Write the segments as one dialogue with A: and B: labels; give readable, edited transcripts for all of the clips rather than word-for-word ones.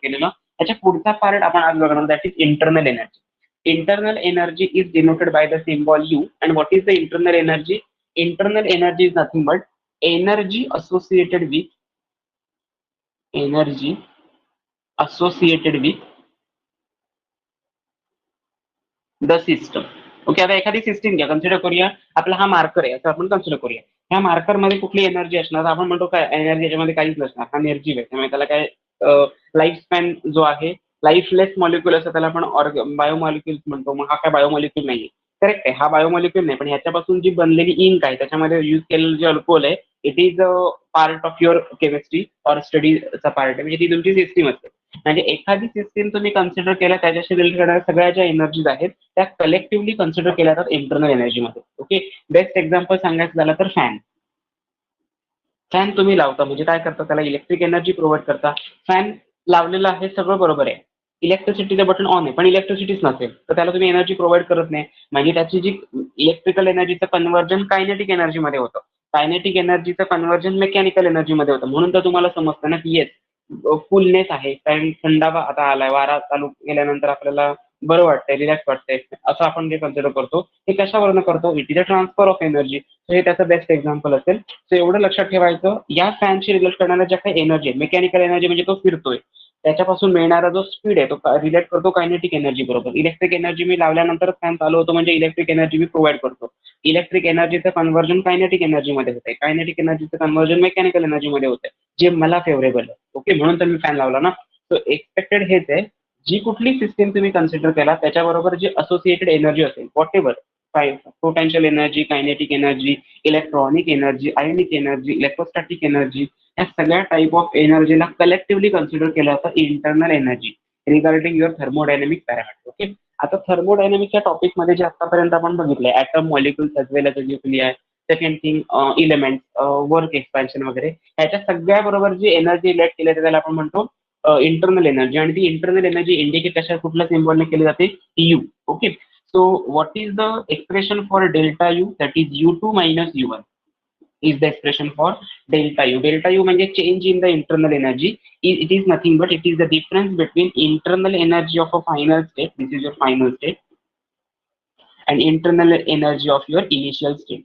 A: केलेलं. त्याच्या पुढचा पार्ट आपण आज बघणार that is internal energy. Internal energy is denoted by the symbol U. And what is the internal energy? Internal energy is nothing but energy associated with the system. Okay, आता एखादी system घ्या, consider करूया आपला हा marker आहे असं आपण consider करूया. ह्या मार्कर मध्ये कुठली एनर्जी असणार? आपण म्हणतो काय एनर्जी याच्यामध्ये काहीच नसणार, हा निर्जीव आहे, त्यामुळे त्याला काय लाईफ स्पॅन जो आहे, लाईफलेस मॉलिक्युल असं त्याला आपण बायोमॉलिक्युल्स म्हणतो. मग हा काय बायोमॉलिक्युल नाहीये, करेक्ट आहे, हा बायोमॉलिक्युल नाही. पण ह्याच्यापासून जी बनलेली इंक आहे, त्याच्यामध्ये युज केलेलं जे अल्कोहोल आहे, it is part of your chemistry or स्टडीचा पार्ट आहे, म्हणजे ती तुमची सिस्टीम असते. म्हणजे एखादी सिस्टीम तुम्ही कन्सिडर केला, त्याच्याशी रिलेटेड करणाऱ्या सगळ्या ज्या एनर्जीज आहेत त्या कलेक्टिव्हली कन्सिडर केल्या जातात इंटरनल एनर्जीमध्ये. ओके, बेस्ट एक्झाम्पल सांगायचं झालं तर फॅन तुम्ही लावता म्हणजे काय करता, त्याला इलेक्ट्रिक एनर्जी प्रोव्हाइड करता. फॅन लावलेला आहे, सगळं बरोबर आहे, इलेक्ट्रिसिटीचं बटन ऑन आहे, पण इलेक्ट्रिसिटीच नसेल तर त्याला तुम्ही एनर्जी प्रोव्हाइड करत नाही. म्हणजे त्याची जी इलेक्ट्रिकल एनर्जीचं कन्व्हर्जन कायनेटिक एनर्जीमध्ये होतं, कायनेटिक एनर्जीचं कन्व्हर्जन मेकॅनिकल एनर्जीमध्ये होतं. म्हणून तर तुम्हाला समजतं ना की येस फुलनेस आहे, कारण थंडावा आता आलाय, वारा चालू केल्यानंतर आपल्याला बरं वाटतंय, रिलॅक्स वाटतंय, असं आपण जे कन्सिडर करतो हे कशावरनं करतो, it is a transfer of energy. हे त्याचं बेस्ट एक्झाम्पल असेल. सो एवढं लक्षात ठेवायचं, या फॅनशी रिलेट करणाऱ्या ज्या काही एनर्जी आहे, मेकॅनिकल एनर्जी म्हणजे तो फिरतोय, त्याच्यापासून मिळणारा जो स्पीड आहे तो रिलेट करतो कायनेटिक एनर्जी बरोबर. इलेक्ट्रिक एनर्जी मी लावल्यानंतर फॅन चालू होतो म्हणजे इलेक्ट्रिक एनर्जी मी प्रोव्हाइड करतो. इलेक्ट्रिक एनर्जीचं कन्व्हर्जन कायनेटिक एनर्जीमध्ये होते, कायनेटिक एनर्जीचं कन्व्हर्जन मेकॅनिकल एनर्जीमध्ये होते, जे मला फेवरेबल आहे. ओके, म्हणून तर मी फॅन लावला ना. सो एक्सपेक्टेड हेच आहे, जी कुठली सिस्टीम तुम्ही कन्सिडर केला त्याच्याबरोबर जी असोसिएटेड एनर्जी असेल, whatever, potential energy, kinetic energy, electronic energy, ionic energy, electrostatic energy, या सगळ्या टाईप ऑफ एनर्जीला कलेक्टिव्हली कन्सिडर केलं जातं internal energy regarding your thermodynamic parameter. Okay, आता थर्मोडायनेमिकच्या टॉपिकमध्ये जे आतापर्यंत आपण बघितलंय, atom, molecules as well as nuclear, second thing element, work expansion वगैरे, ह्याच्या सगळ्या बरोबर जी एनर्जी रिलेट केली त्याला आपण म्हणतो इंटरनल एनर्जी. आणि ती इंटरनल एनर्जी इंडिकेट कशा कुठल्या सिम्बॉलने केली जाते, you. Okay, so what is the expression for delta U, that is U2 minus U1 is the expression for delta U. Delta U म्हणजे change in the internal energy. It is nothing but it is the difference between internal energy of a final state, this is your final state, and internal energy of your initial state.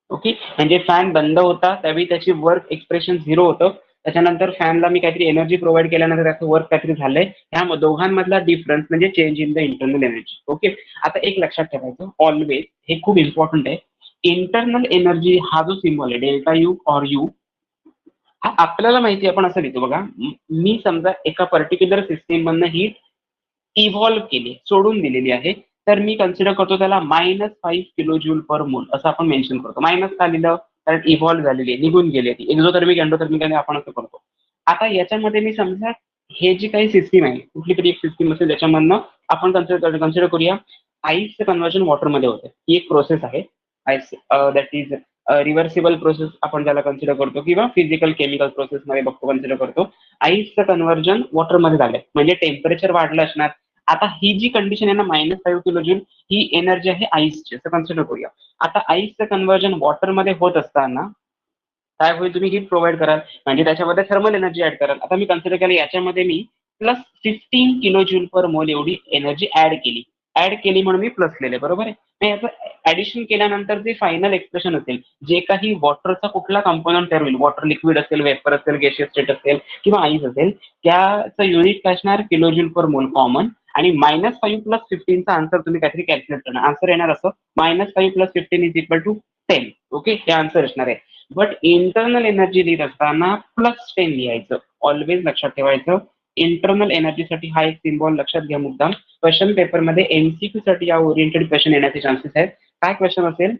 A: Okay, म्हणजे fan बंद होता त्यावेळी त्याची work expression 0 होतं, त्याच्यानंतर फॅनला मी काहीतरी energy provide केल्यानंतर त्याचं वर्क काहीतरी झालंय, ह्या दोघांमधला डिफरन्स म्हणजे change in the internal energy. Okay, आता एक लक्षात ठेवायचं ऑलवेज, हे खूप इम्पॉर्टंट आहे, इंटरनल एनर्जी हा जो सिम्बॉल आहे डेल्टा यू ऑर यू, हा आपल्याला माहिती आपण असं लिहितो बघा. मी समजा एका पर्टिक्युलर सिस्टीम मधनं हीट इव्हॉल्व्ह केली, सोडून दिलेली आहे, तर मी कन्सिडर करतो त्याला -5 किलो जूल पर मोल असं आपण मेन्शन करतो. मायनस का लिहिलं, कारण इव्हॉल्व्ह झालेली आहे, निघून गेली आहे, एक्झोथर्मिक एंडोथर्मिक आपण असं करतो. आता याच्यामध्ये मी समजा हे जी काही सिस्टीम आहे, कुठली तरी एक सिस्टीम असेल, त्याच्यामधनं आपण कन्सिडर करूया आईसचं कन्व्हर्जन वॉटरमध्ये होतं. ही एक प्रोसेस आहे ice, that is reversible process आपण ज्याला कन्सिडर करतो, किंवा फिजिकल केमिकल प्रोसेस मध्ये बघतो कन्सिडर करतो. आईसचं कन्व्हर्जन वॉटरमध्ये झालंय म्हणजे टेम्परेचर वाढलं असणार. आता ही जी कंडिशन आहे ना, -5 किलो जूल, ही एनर्जी आहे आईसची असं कन्सिडर करूया. आता आईसचं कन्व्हर्जन वॉटरमध्ये होत असताना काय होईल, तुम्ही हीट प्रोव्हाइड कराल म्हणजे त्याच्यामध्ये थर्मल एनर्जी ऍड कराल. आता मी कन्सिडर केलं याच्यामध्ये मी +15 किलो जूल पर मोल एवढी एनर्जी ऍड केली म्हणून मी प्लस लिहिले, बरोबर आहे. मग याचं ऍडिशन केल्यानंतर जे फायनल एक्सप्रेशन असेल, जे काही वॉटरचा कुठला कंपोनंट तयार होईल, वॉटर लिक्विड असेल, वेपर असेल, गॅशियस स्टेट असेल किंवा आईस असेल, त्याचं युनिट काय असणार, किलो जूल पर मोल कॉमन. आणि -5 + 15चा आन्सर तुम्ही काहीतरी कॅल्क्युलेट करणार, आन्सर येणार असं -5 + 15 = 10. ओके, हे आन्सर असणार आहे. बट इंटरनल एनर्जी लिहित असताना +10 लिहायचं, ऑलवेज लक्षात ठेवायचं. इंटरनल एनर्जीसाठी हा एक सिम्बॉल लक्षात घ्या मुद्दाम. क्वेश्चन पेपरमध्ये एमसीक्यू साठी या ओरिएंटेड क्वेश्चन येण्याचे चान्सेस आहेत. काय क्वेश्चन असेल,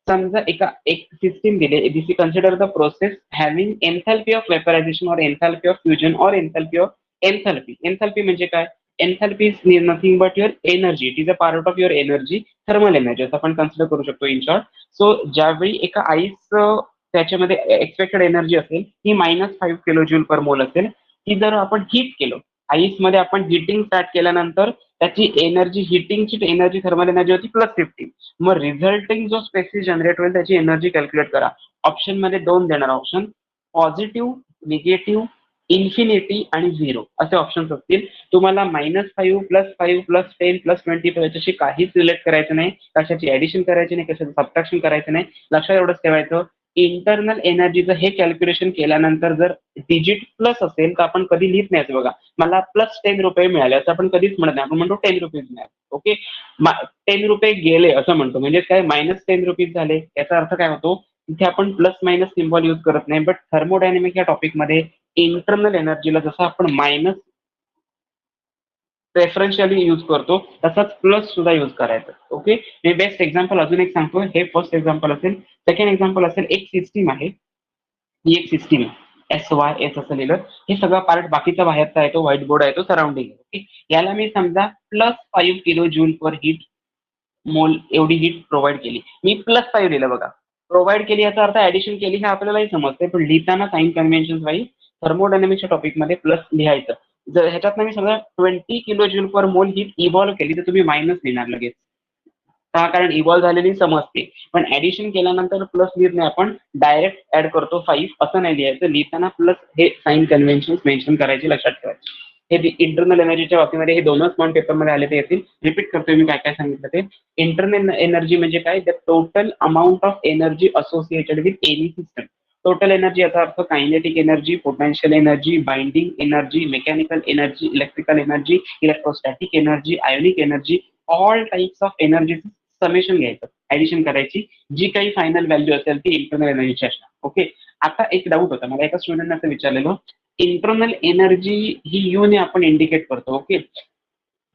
A: समजा एक सिस्टीम दिले, this consider the process having enthalpy of vaporisation or enthalpy of fusion or enthalpy of enthalpy म्हणजे काय, enthalpy is nothing but your energy, it is a part of your energy, thermal energy असं आपण consider करू शकतो in short. So ज्यावेळी एका ice त्याच्यामध्ये expected energy असेल ही -5 किलो जूल पर मोल असेल, ती जर आपण हीट केलं, आईसमध्ये आपण हिटिंग स्टार्ट केल्यानंतर त्याची एनर्जी, हिटिंगची एनर्जी थर्मल एनर्जी होती +15. मग रिझल्टिंग जो स्पेसिस जनरेट होईल त्याची एनर्जी कॅल्क्युलेट करा. ऑप्शन मध्ये 2 देणार ऑप्शन, पॉझिटिव्ह, निगेटिव्ह इन्फिनिटी आणि 0 असे ऑप्शन्स असतील. तुम्हाला -5 +5 +10 +25 याच्याशी काहीच रिलेट करायचं नाही, कशाची ऍडिशन करायची नाही, कशाचं सबट्रॅक्शन करायचं नाही. लक्षात एवढंच ठेवायचं, इंटरनल एनर्जीचं हे कॅल्क्युलेशन केल्यानंतर जर डिजिट प्लस असेल तर आपण कधी लिहित नाही. बघा, मला +10 रुपये मिळाले असं आपण कधीच म्हणत नाही. आपण म्हणतो 10 रुपीज मिळाले. ओके, 10 रुपये गेले असं म्हणतो, म्हणजे काय -10 रुपीज झाले. याचा अर्थ काय होतो, तिथे आपण प्लस मायनस सिम्बॉल यूज करत नाही. बट थर्मोडायनेमिक या टॉपिकमध्ये इंटरनल एनर्जीला जसं आपण मायनस प्रेफरन्शियली यूज करतो तसाच प्लस सुद्धा यूज करायचा. ओके, मी बेस्ट एक्झाम्पल अजून एक सांगतो. हे फर्स्ट एक्झाम्पल असेल. सेकंड एक्झाम्पल असेल, एक सिस्टीम आहे. ही एक सिस्टीम आहे. SYS असं लिहिलं. हे सगळा पार्ट बाकीचा बाहेरचा आहे, तो व्हाईट बोर्ड आहे, तो सराउंडिंग. ओके, याला मी समजा +5 किलो जूल पर हीट मोल एवढी हीट प्रोव्हाइड केली. मी +5 लिहिलं बघा. प्रोव्हाइड केली याचा अर्थ ऍडिशन केली हे आपल्यालाही समजते, पण लिहिताना साइन कन्व्हेन्शन वाईज थर्मोडायनामिक्सच्या टॉपिकमध्ये प्लस लिहायचं. जर ह्याच्यात मी समजा 20 किलो जूल पर मोल हीट इव्हॉल्व्ह केली तर तुम्ही मायनस लिहिणार लगेच. का? कारण इव्हॉल्व्ह झालेली समजते. पण ऍडिशन केल्यानंतर प्लस लिहित नाही, आपण डायरेक्ट ऍड करतो 5 असं नाही लिहायचं. लिहिताना प्लस हे साइन कन्व्हेन्शन मेन्शन करायचे, लक्षात ठेवायचे. हे इंटरनल एनर्जीच्या बाबतीमध्ये हे दोनच पॉईंट पेपरमध्ये आले ते येतील. रिपीट करतोय मी काय काय सांगितलं ते. इंटरनल एनर्जी म्हणजे काय? The total amount of energy associated with any system. Total energy याचा अर्थ kinetic energy, potential energy, binding energy, mechanical energy, electrical energy, electrostatic energy, ionic energy, all types of energy summation घ्यायचं, addition करायची. जी काही final value असेल ती internal एनर्जीची असणार. Okay, आता एक डाऊट होता मला, एका स्टुडंटने असं विचारलेलं, इंटरनल एनर्जी ही यू ने आपण इंडिकेट करतो. ओके,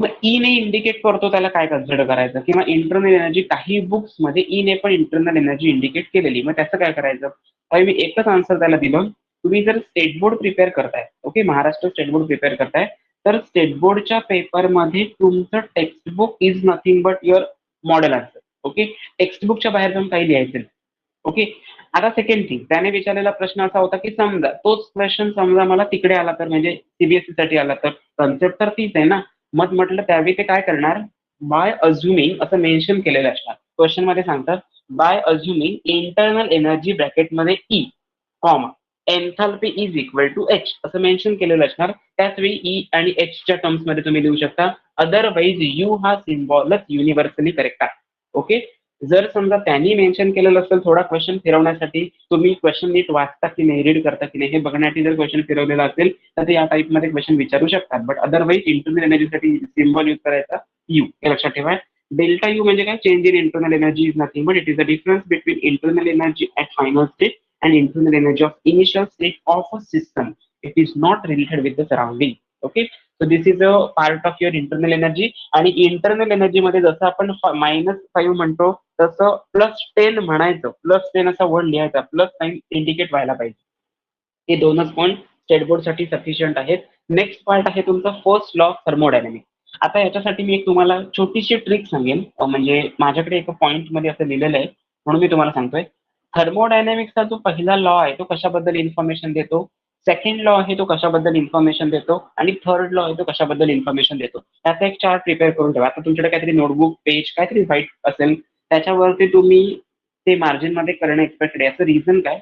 A: मग ई ने इंडिकेट करतो त्याला काय कन्सिडर करायचं? किंवा इंटरनल एनर्जी काही बुक्स मध्ये ई ने पण इंटरनल एनर्जी इंडिकेट केलेली, मग त्याचं काय करायचं? मी एकच आन्सर त्याला दिलं. तुम्ही जर स्टेट बोर्ड प्रिपेअर करताय, okay, Maharashtra state board prepare करताय, तर स्टेट बोर्डच्या पेपरमध्ये तुमचं textbook is nothing but your model answer. Okay, टेक्स्टबुकच्या बाहेर जाऊन काही लिहायचं नाही. ओके, आता सेकंड थिंग, त्याने विचारलेला प्रश्न असा होता की समजा तोच क्वेश्चन समजा मला तिकडे आला तर, म्हणजे सीबीएसई साठी आला तर, कन्सेप्ट तर तीच आहे ना. मग म्हटलं त्यावेळी ते काय करणार, बाय अज्युमिंग असं मेन्शन केलेलं असणार. क्वेश्चन मध्ये सांगतात बाय अज्युमिंग इंटरनल एनर्जी ब्रॅकेटमध्ये E comma enthalpy is equal to H असं मेन्शन केलेलं असणार. त्याच वेळी ई आणि एच च्या टर्म्स मध्ये तुम्ही लिहू शकता. अदरवाईज यू हा सिम्बॉलच युनिव्हर्सली करेक्ट आहे. ओके, जर समजा त्यांनी मेन्शन केलेलं असेल थोडा क्वेश्चन फिरवण्यासाठी, तुम्ही क्वेश्चन नीट वाचता की नाही, रीड करता की नाही हे बघण्यासाठी जर क्वेश्चन फिरवलेला असेल तर ते या टाईपमध्ये क्वेश्चन विचारू शकतात. बट अदरवाईज इंटरनल एनर्जीसाठी सिम्बॉल यूज करायचा यू, हे लक्षात ठेवा. डेल्टा यू म्हणजे काय? Change in internal energy is nothing but it is the difference between internal energy at final state and internal energy of initial state of a system. It is not related with the surrounding. Okay, so this is a part of your internal energy. आणि internal energy मध्ये जसं आपण -5 म्हणतो तसं +10 म्हणायचं. +10 असा word लिहायचा, plus sign indicate व्हायला पाहिजे. हे दोनच पॉईंट स्टेट बोर्ड साठी सफिशियंट आहेत. नेक्स्ट पार्ट आहे तुमचा फर्स्ट लॉ ऑफ थर्मोडायनामिक्स. आता याच्यासाठी मी एक तुम्हाला छोटीशी ट्रिक सांगेन, म्हणजे माझ्याकडे एका पॉईंट मध्ये असं लिहिलेलं आहे म्हणून मी तुम्हाला सांगतोय. थर्मोडायनामिक्सचा जो पहिला लॉ आहे तो कशाबद्दल इन्फॉर्मेशन देतो, सेकंड लॉ आहे तो कशाबद्दल इन्फॉर्मेशन देतो, आणि थर्ड लॉ आहे तो कशाबद्दल इन्फॉर्मेशन देतो. त्याचा एक चार्ट प्रिपेअर करून ठेवा. आता तुमच्याकडे काहीतरी नोटबुक पेज काहीतरी व्हाईट असेल, त्याच्यावरती तुम्ही ते मार्जिन मध्ये करणं एक्सपेक्टेड आहे. याचं रिझन काय?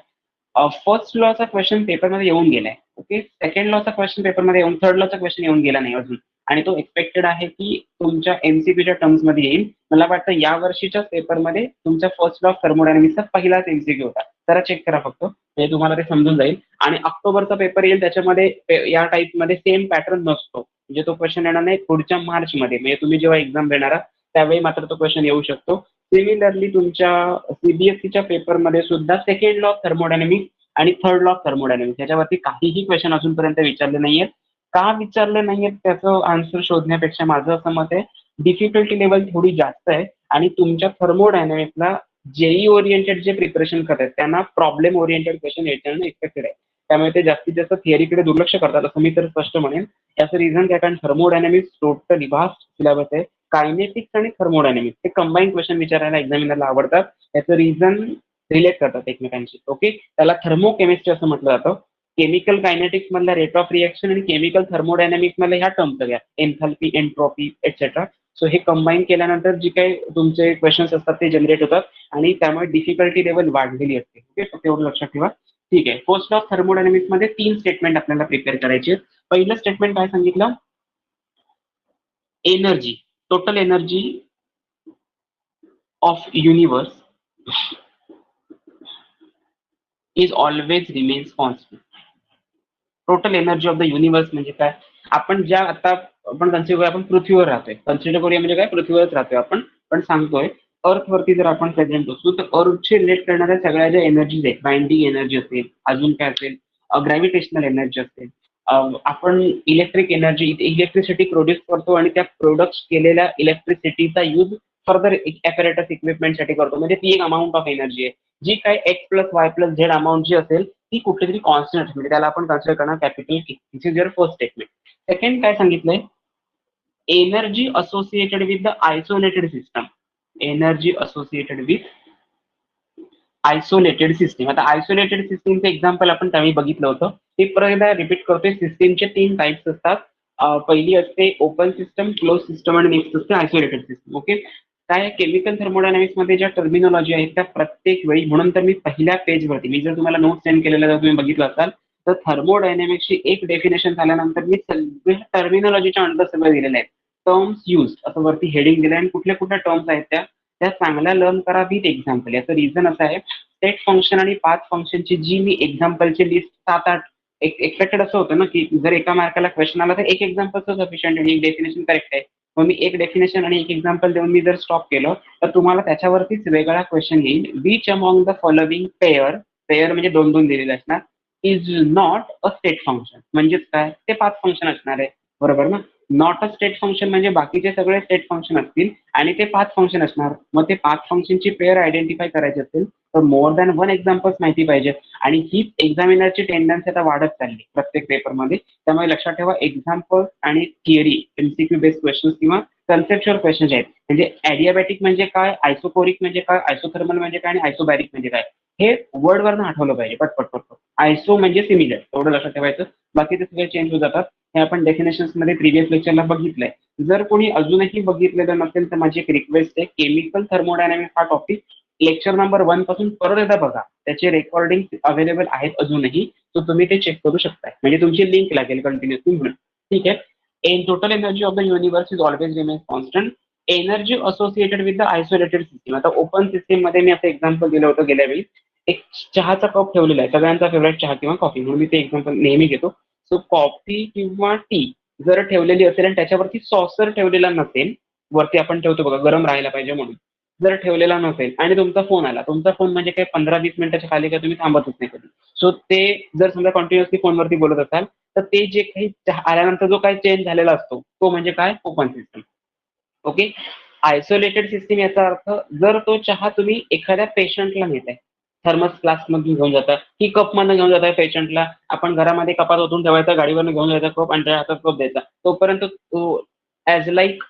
A: फर्स्ट लॉचा क्वेश्चन पेपरमध्ये येऊन गेलाय. ओके, सेकंड लॉचा क्वेश्चन पेपरमध्ये येऊन, थर्ड लॉचा क्वेश्चन येऊन गेला नाही अजून, आणि तो एक्सपेक्टेड आहे की तुमच्या एमसीक्यूच्या टर्म्स मध्ये येईल. मला वाटतं या वर्षीच्या पेपरमध्ये तुमच्या फर्स्ट लॉ ऑफ थर्मोडायनामिक्सचा पहिलाच एमसीक्यू होता. जरा चेक करा फक्त, म्हणजे तुम्हाला ते समजून जाईल. आणि ऑक्टोबरचा पेपर येईल त्याच्यामध्ये या टाईप मध्ये सेम पॅटर्न नसतो, म्हणजे तो क्वेश्चन येणार नाही पुढच्या मार्च मध्ये, म्हणजे तुम्ही जेव्हा एक्झाम देणार आहात त्यावेळी मात्र तो क्वेश्चन येऊ शकतो. सिमिलरली तुमच्या सीबीएसईच्या पेपरमध्ये सुद्धा सेकंड लॉ ऑफ थर्मोडायनामिक्स आणि थर्ड लॉ ऑफ थर्मोडायनामिक्स याच्यावरती काहीही क्वेश्चन अजूनपर्यंत विचारले नाहीयेत. का विचारले नाहीयेत त्याचं आन्सर शोधण्यापेक्षा माझं असं मत आहे, डिफिकल्टी लेवल थोडी जास्त आहे आणि तुमच्या थर्मोडायनामिक्सला जेई ओरिएंटेड जे प्रिपरेशन करतात त्यांना प्रॉब्लेम ओरिएंटेड क्वेश्चन येणं एक्सपेक्टेड आहे. त्यामुळे ते जास्तीत जास्त थिअरीकडे दुर्लक्ष करतात असं मी तर स्पष्ट म्हणेन. याचं रिझन काय? कारण थर्मोडायनामिक्स टोटली वास्ट सिलेबस आहे. कायनेटिक्स आणि थर्मोडायनामिक्स हे कंबाईन क्वेश्चन विचारायला एक्झामिनरला आवडतात. याचं रिझन रिलेट करतात एकमेकांशी. ओके, त्याला थर्मोकेमिस्ट्री असं म्हटलं जातं. केमिकल कायनेटिक्स मधल्या रेट ऑफ रिएक्शन आणि केमिकल थर्मोडायनामिक्स मधल्या ह्या टर्म्स सगळ्या एन्थाल्पी, एन्ट्रॉपी एक्सेट्रा. सो हे कंबाईन केल्यानंतर जे काही तुमचे क्वेश्चन्स असतात ते जनरेट होतात आणि त्यामुळे डिफिकल्टी लेवल वाढलेली असते. ओके, फक्त एवढं लक्षात ठेवा. ठीक आहे. फर्स्ट लॉ ऑफ थर्मोडायनामिक्स मध्ये 3 स्टेटमेंट आपल्याला प्रिपेअर करायचे. पहिलं स्टेटमेंट काय सांगितलं? Energy, total energy of universe is always remains constant. Total energy of the universe म्हणजे काय? आपण ज्या आता आपण कन्सिडर करूया आपण पृथ्वीवर राहतोय. कन्सिडर करूया म्हणजे काय? पृथ्वीवरच राहतोय आपण. पण सांगतोय अर्थवरती जर आपण प्रेझेंट असू तर अर्थशी रिलेट करणाऱ्या सगळ्या ज्या एनर्जीज आहेत, बाइंडिंग एनर्जी असेल, अजून काय असेल, ग्रॅव्हिटेशनल एनर्जी असेल, आपण इलेक्ट्रिक एनर्जी, इलेक्ट्रिसिटी प्रोड्यूस करतो आणि त्या प्रोडक्ट केलेल्या इलेक्ट्रिसिटीचा यूज फर्दर ॲपरेटस इक्विपमेंटसाठी करतो. म्हणजे ती एक अमाऊंट ऑफ एनर्जी आहे. जी काय X plus Y plus Z amount जी असेल ती कुठली तरी कॉन्स्टंट म्हणजे त्याला आपण कन्सिडर करणार capital K. This is your first statement. Second काय सांगितलंय? Energy associated with the isolated system. Energy associated with isolated system. आता आयसोलेटेड सिस्टीमचं एक्झाम्पल आपण त्यावेळी बघितलं होतं. ते परत एकदा रिपीट करतोय. सिस्टीमचे 3 टाइप्स असतात. पहिली असते ओपन सिस्टम, क्लोज सिस्टम आणि नेक्स्ट असते आयसोलेटेड सिस्टम. ओके. काय केमिकल थर्मोडायनामिक्स मध्ये ज्या टर्मिनॉलॉजी आहेत त्या प्रत्येक वेळी, म्हणून तर मी पहिल्या पेजवरती, मी जर तुम्हाला नोट सेंड केलेला जर तुम्ही बघितलं असाल तर थर्मोडायनामिक्सची एक डेफिनेशन झाल्यानंतर मी सगळ्या टर्मिनॉलॉजीच्या अंडर सगळं दिलेलं आहे. टर्म्स यूज असं वरती हेडिंग दिलं आणि कुठल्या कुठल्या टर्म्स आहेत त्या चांगल्या लर्न करा विथ एक्झाम्पल. याचं रिझन असं आहे, स्टेट फंक्शन आणि पाथ फंक्शनची जी मी एक्झाम्पलची लिस्ट 7-8 एक्सपेक्टेड असं होतं ना की जर एका मार्काला क्वेश्चन आला तर एक एक्झाम्पलचं सफिशियंट आणि एक डेफिनेशन करेक्ट आहे. मग मी एक डेफिनेशन आणि एक एक्झाम्पल देऊन मी जर स्टॉप केलं तर तुम्हाला त्याच्यावरतीच वेगळा क्वेश्चन येईल. Which among the following pair, pair म्हणजे 2-2 दिलेले असणार, is not a state function. म्हणजेच काय? ते पाथ फंक्शन असणार आहे. बरोबर ना? नॉट अ स्टेट फंक्शन म्हणजे बाकीचे सगळे स्टेट फंक्शन असतील आणि ते पाथ फंक्शन असणार. मग ते पाथ फंक्शनची पेअर आयडेंटिफाय करायची असेल तर मोर दॅन 1 एक्झाम्पल्स माहिती पाहिजे. आणि हीच एक्झामिनरची टेंडन्सी आता वाढत चालली प्रत्येक पेपरमध्ये. त्यामुळे लक्षात ठेवा, एक्झाम्पल आणि थिअरी, एमसीक्यू बेस्ड क्वेश्चन्स किंवा कन्सेप्च्युअल क्वेश्चन्स आहेत. म्हणजे ॲडियाबॅटिक म्हणजे काय, आयसोकोरिक म्हणजे काय, आयसोथर्मल म्हणजे काय आणि आयसोबॅरिक म्हणजे काय, हे वर्डवरनं आठवलं पाहिजे पटपट पटपट. आयसो म्हणजे सिमिलर, एवढं लक्षात ठेवायचं. बाकी ते सगळे चेंज होत जातात. हे आपण डेफिनेशन्स मध्ये प्रिव्हियस लेक्चरला बघितलंय. जर कोणी अजूनही बघितलेलं नसेल तर माझी एक रिक्वेस्ट आहे, केमिकल थर्मोडायनामिक्स हा टॉपिक लेक्चर नंबर 1 पासून परत एकदा बघा. त्याचे रेकॉर्डिंग अवेलेबल आहेत अजूनही, तर तुम्ही ते चेक करू शकताय. म्हणजे तुमची लिंक लागेल कंटिन्युअसली म्हणून. ठीक आहे. Total energy of the universe is always remains constant. Energy associated with the isolated system. आता ओपन सिस्टीम मध्ये मी असं एक्झाम्पल दिलं होतं गेल्या वेळी. एक चहाचा कप ठेवलेला आहे, सगळ्यांचा फेवरेट चहा किंवा कॉफी, म्हणून मी ते एक्झाम्पल नेहमी घेतो. सो कॉफी किंवा टी जर ठेवलेली असेल आणि त्याच्यावरती सॉसर ठेवलेला नसेल, वरती आपण ठेवतो बघा गरम राहायला पाहिजे म्हणून, जर ठेवलेला नसेल आणि तुमचा फोन आला, तुमचा फोन म्हणजे काय 15-20 मिनिटाच्या खाली काय तुम्ही थांबतच नाही कधी. सो ते जर समजा कंटिन्युअसली फोनवरती बोलत असाल तर ते जे काही आल्यानंतर जो काही चेंज झालेला असतो तो म्हणजे काय? Open system. Okay. Isolated system याचा अर्थ, जर तो चहा तुम्ही एखाद्या पेशंटला नेताय, थर्मस फ्लास्क मधून घेऊन जाता की कप मधून घेऊन जाताय पेशंटला, आपण घरामध्ये कपात ओतून ठेवायचा, गाडीवरून घेऊन जायचा कप आणि त्या हातात कप द्यायचा, तोपर्यंत तो ॲज लाईक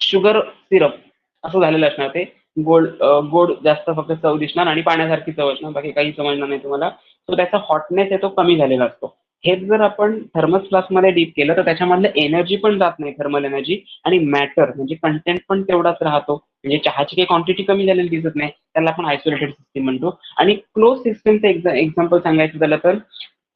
A: शुगर सिरप असं झालेलं असणार. ते गोड गोड जास्त फक्त चव दिसणार आणि पाण्यासारखी चव असणार, बाकी काही समजणार नाही तुम्हाला. सो त्याचा हॉटनेस आहे तो कमी झालेला असतो. हेच जर आपण थर्मस फ्लास्कमध्ये डीप केलं तर त्याच्यामधलं एनर्जी पण जात नाही, थर्मल एनर्जी, आणि मॅटर म्हणजे कंटेंट पण तेवढाच राहतो. म्हणजे चहाची काही क्वांटिटी कमी झालेली दिसत नाही, त्याला आपण आयसोलेटेड सिस्टीम म्हणतो. आणि क्लोज सिस्टीमचं एक्झाम्पल सांगायचं झालं तर,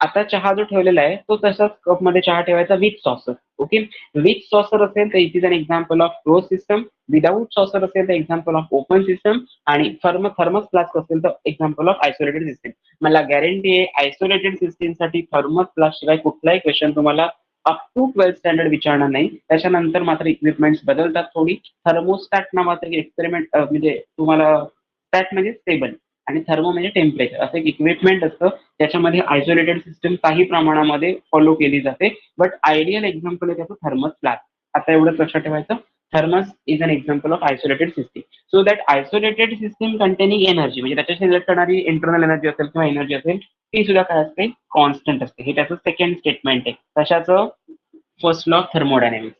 A: आता चहा जो ठेवलेला आहे तो तसाच कपमध्ये चहा ठेवायचा with saucer. Okay. With saucer असेल तर it is an example of close system. Without saucer असेल तर एक्झाम्पल ऑफ ओपन सिस्टम. आणि थर्मस फ्लास्क असेल तर एक्झाम्पल ऑफ आयसोलेटेड सिस्टीम. मला गॅरंटी आहे आयसोलेटेड सिस्टीमसाठी थर्मस फ्लास्क शिवाय कुठलाही क्वेश्चन तुम्हाला अप टू 12th स्टँडर्ड विचारणार नाही. त्याच्यानंतर मात्र इक्विपमेंट्स बदलतात थोडी. थर्मोस्टॅट नावाचं एक्सपेरिमेंट म्हणजे तुम्हाला, स्टॅट म्हणजे स्टेबल आणि थर्मो म्हणजे टेम्परेचर, असं एक इक्विपमेंट असतं त्याच्यामध्ये आयसोलेटेड सिस्टम काही प्रमाणामध्ये फॉलो केली जाते. बट आयडियल एक्झाम्पल आहे त्याचं थर्मस फ्लास्क. आता एवढंच लक्षात ठेवायचं, thermos is an example of isolated system. So that isolated system containing energy म्हणजे त्याच्याशी रिलेट करणारी इंटरनल एनर्जी असेल किंवा एनर्जी असेल ती सुद्धा काय असते? कॉन्स्टंट असते. हे त्याचं सेकंड स्टेटमेंट आहे तशाचं फर्स्ट लॉ ऑफ थर्मोडायनामिक्स.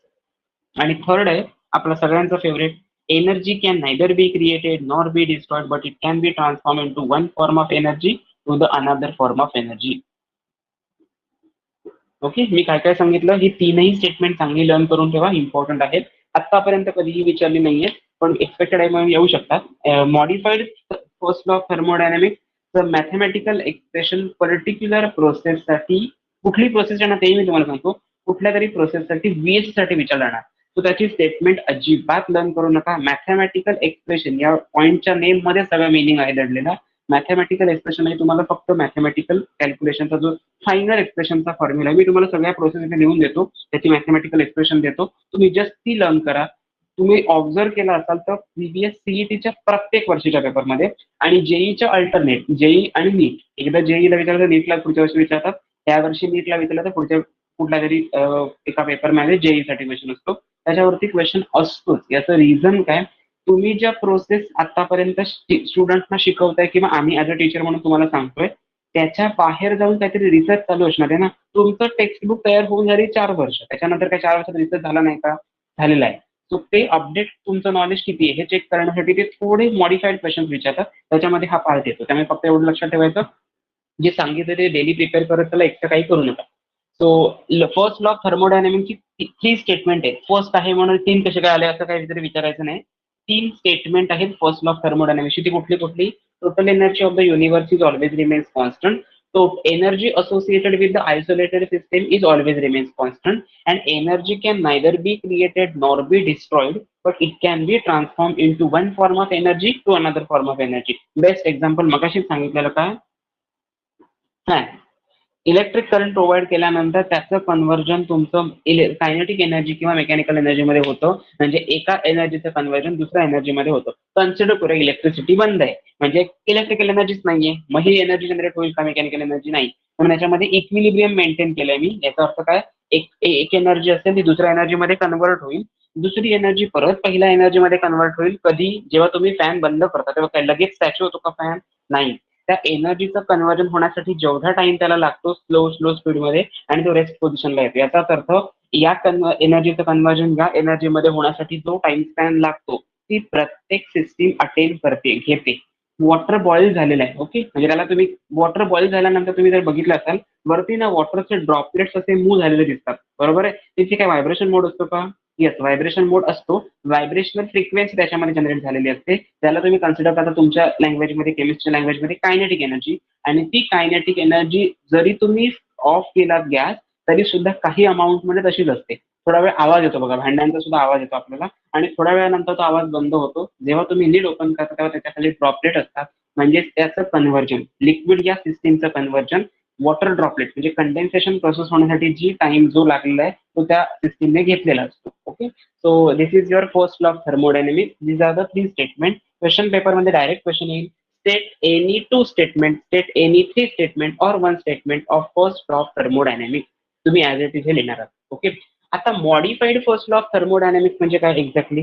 A: आणि थर्ड आहे आपला सगळ्यांचा favourite, energy can neither be created nor be destroyed but it can be transform into one form of energy to the another form of energy. Okay. मी काय काय सांगितलं, ही तीनही statement चांगली लर्न करून ठेवा, इम्पॉर्टंट आहेत. आतापर्यंत कधीही विचारली नाहीये पण एक्सपेक्टेड आहे म्हणून येऊ शकतात. Modified first law of thermodynamics तर मॅथमॅटिकल एक्सप्रेशन पर्टिक्युलर प्रोसेससाठी, कुठली प्रोसेस आहे ना तेही मी तुम्हाला सांगतो, कुठल्या तरी प्रोसेससाठी VS साठी विचारला जाणार. तो त्याची स्टेटमेंट अजिबात लर्न करू नका. मॅथमॅटिकल एक्सप्रेशन या पॉईंटच्या नेम मध्ये सगळं मिनिंग आहे दडलेला. मॅथमॅटिकल एक्सप्रेशन म्हणजे तुम्हाला फक्त मॅथमॅटिकल कॅल्क्युलेशनचा जो फायनल एक्सप्रेशनचा फॉर्म्युला मी तुम्हाला सगळ्या प्रोसेस लिहून देतो, त्याची मॅथमॅटिकल एक्सप्रेशन देतो, तुम्ही जस्ट ती लर्न करा. तुम्ही ऑब्झर्व केला असाल तर प्रिव्हियस सीईटीच्या प्रत्येक वर्षीच्या पेपरमध्ये आणि जेईच्या अल्टरनेट, जेई आणि नीट, एकदा जेईला विचारलं नीटला पुढच्या वर्षी विचारतात, त्या वर्षी नीटला विचारलं तर पुढच्या कुठल्या तरी एका पेपरमध्ये जेईसाठी क्वेश्चन असतो, त्याच्यावरती क्वेश्चन असतोच. याचं रिझन काय, तुम्ही ज्या प्रोसेस आतापर्यंत स्टुडंटना शिकवताय किंवा आम्ही ऍज अ टीचर म्हणून तुम्हाला सांगतोय, त्याच्या बाहेर जाऊन काहीतरी रिसर्च चालू असणार आहे ना. तुमचं टेक्स्टबुक तयार होऊन झाली 4 वर्ष, त्याच्यानंतर काय 4 वर्षात रिसर्च झाला नाही का? झालेला आहे. सो ते अपडेट तुमचं नॉलेज किती आहे हे चेक करण्यासाठी ते थोडे मॉडिफाईड क्वेश्चन विचारतात, त्याच्यामध्ये हा पार्ट येतो. त्यामुळे फक्त एवढं लक्षात ठेवायचं, जे सांगितलं ते डेली प्रिपेअर करत त्याला एक्स्ट्रा काही करू नका. सो फर्स्ट लॉ थर्मोडायनामिक्सची 3 स्टेटमेंट आहेत. फर्स्ट आहे म्हणून 3 कसे काय आले असं काहीतरी विचारायचं नाही. 3 स्टेटमेंट आहेत फर्स्ट लॉ थर्मोडायनामिक्सची. ती कुठली कुठली? Total energy of the universe is always remains constant. So energy associated with the isolated system is always remains constant, and energy can neither be created nor be destroyed, but it can be transformed into one form of energy to another form of energy. Best example मगाशी सांगितलेलं काय? Fan. Electric current provide केल्यानंतर त्याचं conversion तुमचं kinetic energy किंवा mechanical एनर्जीमध्ये होतं. म्हणजे एका एनर्जीचं कन्व्हर्जन दुसऱ्या एनर्जीमध्ये होतं. कन्सिडर करूया इलेक्ट्रिसिटी बंद आहे, म्हणजे इलेक्ट्रिकल एनर्जीच नाहीये, मग ही एनर्जी जनरेट होईल का? मेकॅनिकल एनर्जी नाही. म्हणून याच्यामध्ये इक्विलिब्रियम मेंटेन केलंय मी. याचा अर्थ काय, एक एनर्जी असेल ती दुसऱ्या एनर्जीमध्ये कन्व्हर्ट होईल, दुसरी एनर्जी परत पहिल्या एनर्जीमध्ये कन्व्हर्ट होईल. कधी? जेव्हा तुम्ही फॅन बंद करता तेव्हा काय लगेच स्टॅच्यू होतो का फॅन? नाही. त्या एनर्जीचं कन्व्हर्जन होण्यासाठी जेवढा टाइम त्याला लागतो स्लो स्लो स्पीडमध्ये, आणि तो रेस्ट पोझिशनला येतो. याचाच अर्थ या एनर्जीचं कन्व्हर्जन या एनर्जीमध्ये होण्यासाठी जो टाइम स्पॅन लागतो ती प्रत्येक सिस्टीम अटेन करते, घेते. वॉटर बॉईल झालेलं आहे, ओके, म्हणजे त्याला तुम्ही वॉटर बॉईल झाल्यानंतर तुम्ही जर बघितलं असाल वरती ना वॉटरचे ड्रॉपलेट्स असे मूव्ह झालेले दिसतात, बरोबर आहे. त्याची काय व्हायब्रेशन मोड असतो का? येस, व्हायब्रेशन मोड असतो. व्हायब्रेशनल फ्रिक्वेन्सी त्याच्यामध्ये जनरेट झालेली असते. त्याला तुम्ही कन्सिडर करता तुमच्या लँग्वेजमध्ये, केमिस्ट्री लँग्वेजमध्ये कायनेटिक एनर्जी. आणि ती कायनेटिक एनर्जी जरी तुम्ही ऑफ केलात गॅस तरी सुद्धा काही अमाऊंटमध्ये तशीच असते. थोडा वेळ आवाज येतो बघा, भांड्यांचा सुद्धा आवाज येतो आपल्याला, आणि थोड्या वेळानंतर तो आवाज बंद होतो. जेव्हा तुम्ही लीड ओपन करता तेव्हा त्याच्याखाली ड्रॉपलेट असतात, म्हणजे त्याचं कन्व्हर्जन, लिक्विड या सिस्टीमचं कन्व्हर्जन वॉटर ड्रॉपलेट म्हणजे कंडेन्सेशन प्रोसेस होण्यासाठी जी टाइम जो लागलेला आहे तो त्या सिस्टीमने घेतलेला असतो. Okay, so this is your first law of thermodynamics. These are the 3 statement. Question पेपरमध्ये डायरेक्ट क्वेश्चन येईल, state any 2 statement, state any 3 statement or 1 statement of first law of thermodynamics. तुम्ही ऍज इट इज हे लिहिणार आहात. Okay, आता modified first law of thermodynamics म्हणजे काय exactly?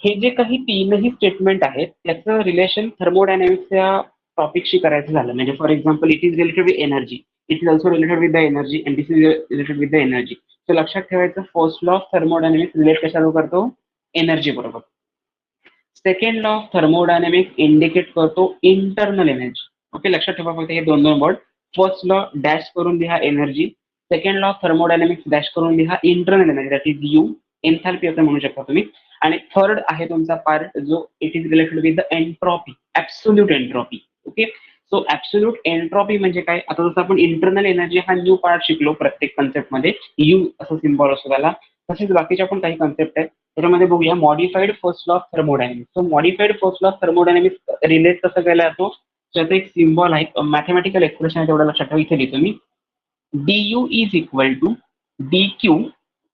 A: हे जे काही 3ही स्टेटमेंट आहेत त्याचं रिलेशन थर्मोडायनेमिक्सच्या टॉपिकशी करायचं झालं, म्हणजे for example it is related with energy, it is also related with the energy, and this is related with the energy. तर लक्षात ठेवायचं, first law of thermodynamics relate कशाला करतो? एनर्जी बरोबर. Second law of thermodynamics indicate करतो internal energy. Okay, लक्षात ठेवा फक्त हे 2 वर्ड. फर्स्ट लॉ डॅश करून लिहा energy, second law of thermodynamics dash करून लिहा internal energy, that is you, एन्थॅल्पी असं म्हणू शकता तुम्ही. आणि थर्ड आहे तुमचा पार्ट जो it is related with the entropy, absolute entropy. Okay, so absolute entropy म्हणजे काय? आता जसं आपण इंटरनल एनर्जी हा न्यू पार्ट शिकलो, प्रत्येक कन्सेप्टमध्ये यू असं सिम्बॉल असतो त्याला, तसेच बाकीच्या पण काही कन्सेप्ट आहेत. त्याच्यामध्ये बघूया modified first law of thermodynamics. So modified first law of thermodynamics relate कसं केला जातो? त्याचं एक सिम्बॉल आहे, मॅथमॅटिकल एक्सप्रेशन आहे, तेवढं लक्षात ठेवा. इथे लिहितो मी, du is equal to dq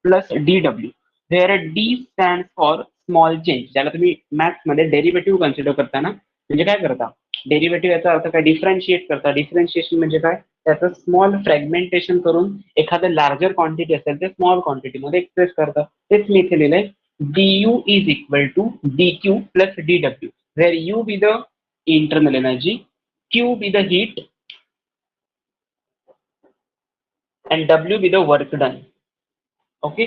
A: plus dw, where d stands for small change. ज्याला तुम्ही मॅथ्स मध्ये डेरिव्हेटिव्ह कन्सिडर करताना म्हणजे काय करता? डेरिव्हेटिव्ह याचा अर्थ काय? डिफरन्शिएट करता. डिफरन्शिएशन म्हणजे काय? त्याचं स्मॉल फ्रॅगमेंटेशन करून एखादं लार्जर क्वांटिटी असेल ते स्मॉल क्वांटिटीमध्ये एक्सप्रेस करतं. तेच मी इथे लिहिलंय, du is equal to dq plus dw, where u be the internal energy, q be the heat, and W be the work done. Okay,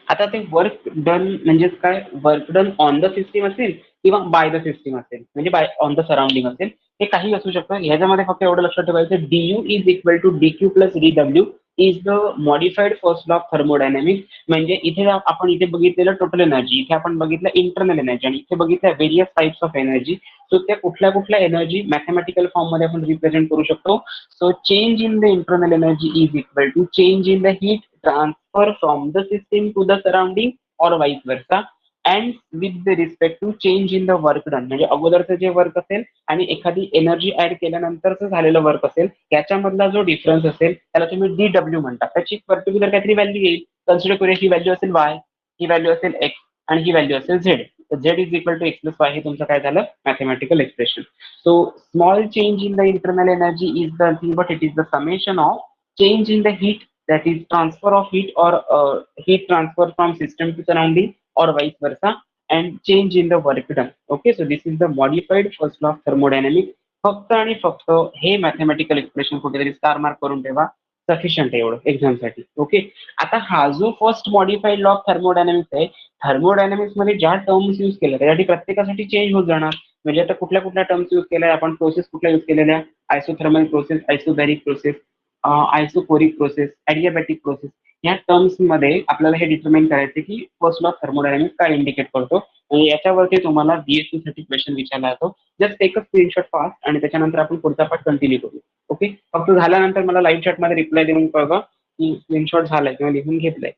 A: आता ते वर्क डन म्हणजे काय? Work done on the system असेल किंवा by the system असेल, म्हणजे bye on the surrounding असेल, हे काही असू शकतं. ह्याच्यामध्ये फक्त एवढं लक्षात ठेवायचं, du is equal to dq plus dw, is the modified first law of thermodynamics. म्हणजे इथे आपण इथे बघितलेलं टोटल एनर्जी, इथे आपण बघितलं इंटरनल एनर्जी आणि इथे बघितलं various types of energy. So त्या कुठल्या कुठल्या एनर्जी मॅथमॅटिकल फॉर्म मध्ये आपण रिप्रेझेंट करू शकतो. So change in the internal energy is equal to change in the heat transfer from the system to the surrounding or vice versa and with the respect to change in the work done. म्हणजे अगोदरचं जे work असेल आणि एखादी energy add केल्यानंतरचं झालेलं work असेल याच्यामधला जो difference असेल त्याला तुम्ही DW म्हणता. त्याची पर्टिक्युलर काहीतरी व्हॅल्यू येईल. कन्सिडर करूया ही व्हॅल्यू असेल y, ही व्हॅल्यू असेल x आणि ही व्हॅल्यू असेल z. तर z is equal to x plus y हे तुमचं काय झालं mathematical expression. So small change in the internal energy is the nothing but it is the summation of change in the heat, that is transfer of heat or heat transfer from system to surrounding or vice versa, and change in the work done. Okay, so this is the modified first law of thermodynamics. फक्त आणि फक्त हे mathematical expression कुठेतरी star mark करून ठेवा, sufficient आहे एवढं एक्झामसाठी. ओके, आता हा जो first modified law of thermodynamics आहे, थर्मोडायनॅमिक्स मध्ये ज्या टर्म्स यूज केल्या त्यासाठी प्रत्येकासाठी चेंज होत जाणार. म्हणजे आता कुठल्या कुठल्या टर्म्स यूज केल्या आपण, प्रोसेस कुठल्या यूज केलेल्या, isothermal process, isobaric process, isochoric process, adiabatic process. या टर्म्स मध्ये आपल्याला हे डिटरमाइन करायचे की फर्स्ट लॉ ऑफ थर्मोडायनॅमिक्स काय इंडिकेट करतो. आणि याच्यावरती तुम्हाला BSc साठी क्वेश्चन विचारला जातो. जस्ट एक स्क्रीनशॉट फास्ट आणि त्याच्यानंतर आपण पुढचा पार्ट कंटिन्यू करू. ओके, फक्त झाल्यानंतर मला लाईव्ह चॅट मध्ये रिप्लाय देऊन कळवा की स्क्रीनशॉट झालाय किंवा लिहून घेतलाय.